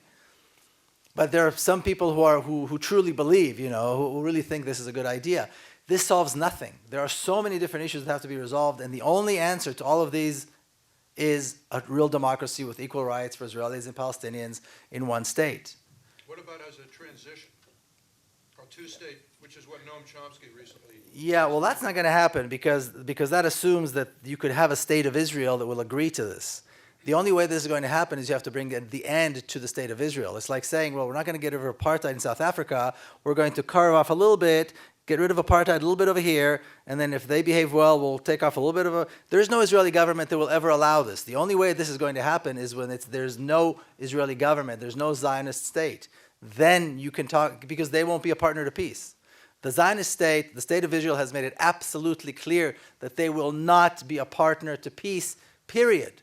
Speaker 2: But there are some people who truly believe, who really think this is a good idea. This solves nothing. There are so many different issues that have to be resolved, and the only answer to all of these is a real democracy with equal rights for Israelis and Palestinians in one state.
Speaker 11: What about as a transition? Or two-state, which is what Noam Chomsky recently...
Speaker 2: Yeah, well, that's not going to happen because that assumes that you could have a state of Israel that will agree to this. The only way this is going to happen is you have to bring the end to the state of Israel. It's like saying, well, we're not going to get rid of apartheid in South Africa. We're going to carve off a little bit, get rid of apartheid a little bit over here, and then if they behave well, we'll take off a little bit of a... There is no Israeli government that will ever allow this. The only way this is going to happen is when there's no Israeli government, there's no Zionist state. Then you can talk, because they won't be a partner to peace. The Zionist state, the state of Israel, has made it absolutely clear that they will not be a partner to peace, period.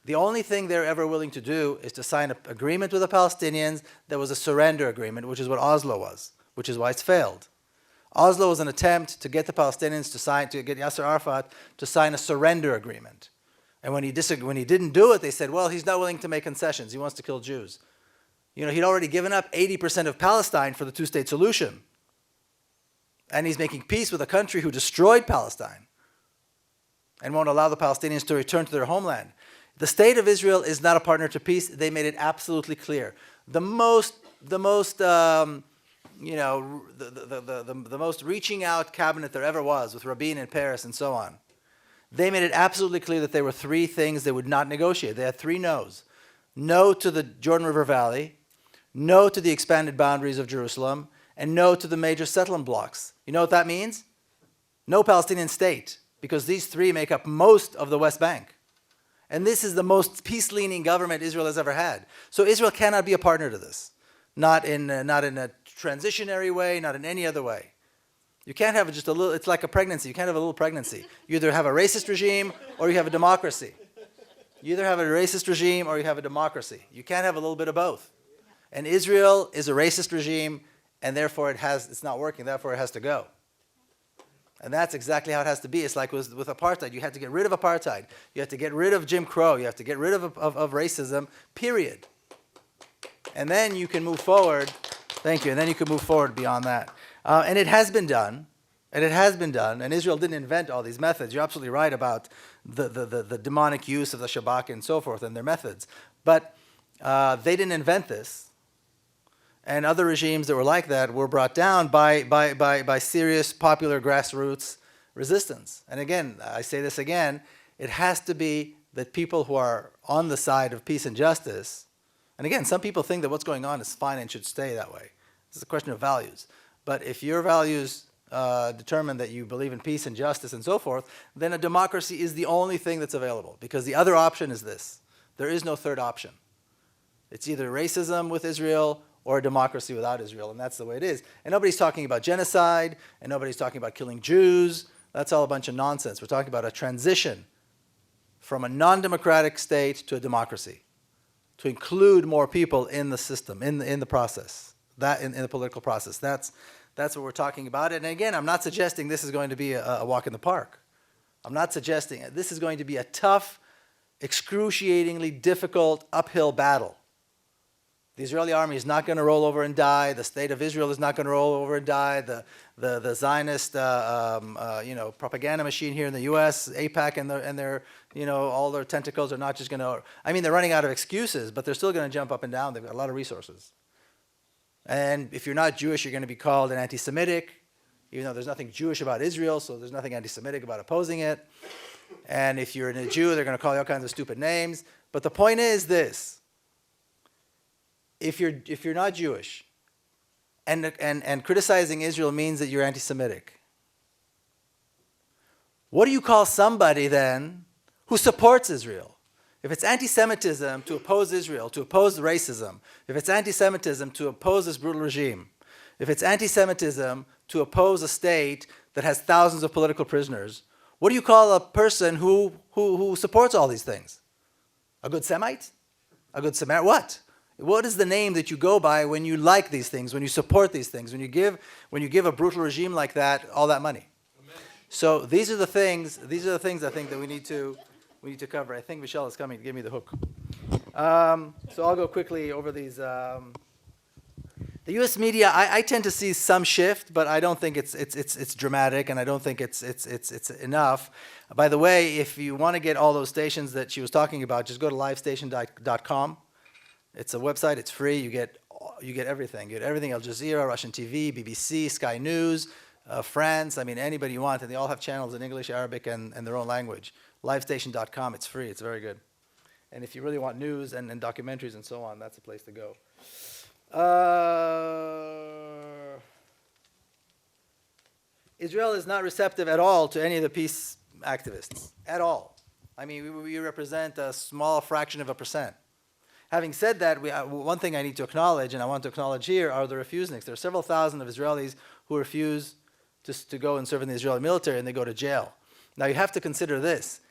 Speaker 2: The only thing they're ever willing to do is to sign an agreement with the Palestinians that was a surrender agreement, which is what Oslo was, which is why it's failed. Oslo was an attempt to get the Palestinians to get Yasser Arafat to sign a surrender agreement. And when he didn't do it, they said, well, he's not willing to make concessions. He wants to kill Jews. He'd already given up 80% of Palestine for the two-state solution. And he's making peace with a country who destroyed Palestine and won't allow the Palestinians to return to their homeland. The state of Israel is not a partner to peace. They made it absolutely clear. The most reaching out cabinet there ever was, with Rabin in Paris and so on, they made it absolutely clear that there were three things they would not negotiate. They had three no's. No to the Jordan River Valley, no to the expanded boundaries of Jerusalem, and no to the major settlement blocks. You know what that means? No Palestinian state, because these three make up most of the West Bank. And this is the most peace-leaning government Israel has ever had. So Israel cannot be a partner to this, not in a transitionary way, not in any other way. You can't have just a little, it's like a pregnancy. You can't have a little pregnancy. You either have a racist regime or you have a democracy. You either have a racist regime or you have a democracy. You can't have a little bit of both. And Israel is a racist regime, and therefore it's not working, therefore it has to go. And that's exactly how it has to be. It's like with apartheid. You have to get rid of apartheid. You have to get rid of Jim Crow. You have to get rid of racism, period. And then you can move forward. Thank you. And then you can move forward beyond that. And it has been done. And it has been done. And Israel didn't invent all these methods. You're absolutely right about the demonic use of the Shabak and so forth and their methods. But they didn't invent this. And other regimes that were like that were brought down by serious popular grassroots resistance. And again, I say this again, it has to be that people who are on the side of peace and justice, and again, some people think that what's going on is fine and should stay that way. It's a question of values. But if your values determine that you believe in peace and justice and so forth, then a democracy is the only thing that's available, because the other option is this. There is no third option. It's either racism with Israel or a democracy without Israel, and that's the way it is. And nobody's talking about genocide, and nobody's talking about killing Jews. That's all a bunch of nonsense. We're talking about a transition from a non-democratic state to a democracy, to include more people in the system, in the process, in the political process. That's what we're talking about. And again, I'm not suggesting this is going to be a walk in the park. I'm not suggesting it. This is going to be a tough, excruciatingly difficult uphill battle. The Israeli army is not going to roll over and die. The state of Israel is not going to roll over and die. The Zionist propaganda machine here in the U.S., AIPAC, and their all their tentacles are not just going to. I mean, they're running out of excuses, but they're still going to jump up and down. They've got a lot of resources. And if you're not Jewish, you're going to be called an anti-Semitic, even though there's nothing Jewish about Israel, so there's nothing anti-Semitic about opposing it. And if you're a Jew, they're going to call you all kinds of stupid names. But the point is this. If you're not Jewish, and criticizing Israel means that you're anti-Semitic, what do you call somebody then who supports Israel? If it's anti-Semitism to oppose Israel, to oppose racism, if it's anti-Semitism to oppose this brutal regime, if it's anti-Semitism to oppose a state that has thousands of political prisoners, what do you call a person who supports all these things? A good Semite? A good Samaritan? What? What is the name that you go by when you like these things, when you support these things, when you give a brutal regime like that all that money? So these are the things I think that we need to cover. I think Michelle is coming to give me the hook. So I'll go quickly over these The U.S. media, I tend to see some shift, but I don't think it's dramatic, and I don't think it's enough. By the way, if you want to get all those stations that she was talking about, just go to livestation.com. It's a website. It's free. You get everything. You get everything: Al Jazeera, Russian TV, BBC, Sky News, France. I mean, anybody you want, and they all have channels in English, Arabic, and their own language. Livestation.com. It's free. It's very good. And if you really want news and documentaries and so on, that's the place to go. Israel is not receptive at all to any of the peace activists, at all. I mean, we represent a small fraction of a %. Having said that, one thing I need to acknowledge, and I want to acknowledge here, are the refuseniks. There are several thousand of Israelis who refuse to go and serve in the Israeli military, and they go to jail. Now, you have to consider this.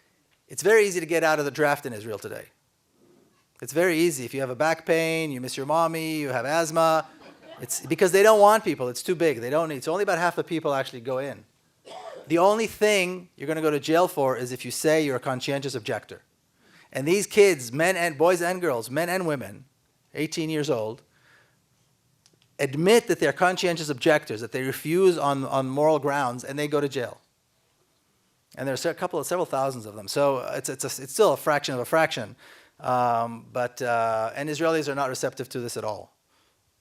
Speaker 2: It's very easy to get out of the draft in Israel today. It's very easy. If you have a back pain, you miss your mommy, you have asthma, it's because they don't want people. It's too big. They don't need. So only about half the people actually go in. The only thing you're going to go to jail for is if you say you're a conscientious objector. And these kids, boys and girls, men and women, 18 years old, admit that they're conscientious objectors, that they refuse on moral grounds, and they go to jail. And there's several thousands of them. So it's still a fraction of a fraction. And Israelis are not receptive to this at all.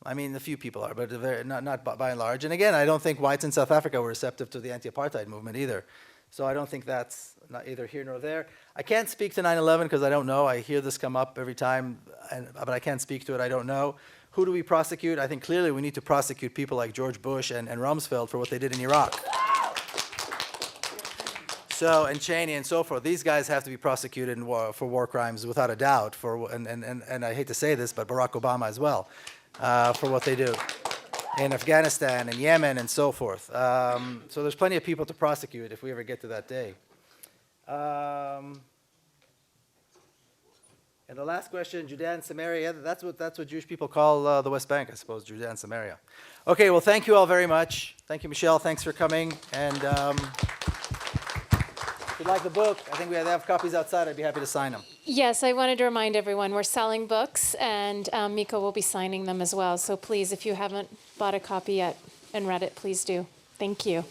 Speaker 2: I mean, a few people are, but not by and large. And again, I don't think whites in South Africa were receptive to the anti-apartheid movement either. So I don't think that's not either here nor there. I can't speak to 9/11 because I don't know. I hear this come up every time, but I can't speak to it. I don't know. Who do we prosecute? I think clearly we need to prosecute people like George Bush and Rumsfeld for what they did in Iraq. So, and Cheney and so forth. These guys have to be prosecuted for war crimes without a doubt. And I hate to say this, but Barack Obama as well, for what they do in Afghanistan and Yemen and so forth. So there's plenty of people to prosecute if we ever get to that day. And the last question, Judea and Samaria, that's what Jewish people call the West Bank, I suppose, Judea and Samaria. Okay, well, thank you all very much. Thank you, Michelle. Thanks for coming. And if you'd like the book, I think they have copies outside. I'd be happy to sign them.
Speaker 1: Yes, I wanted to remind everyone we're selling books, and Miko will be signing them as well. So please, if you haven't bought a copy yet and read it, please do. Thank you.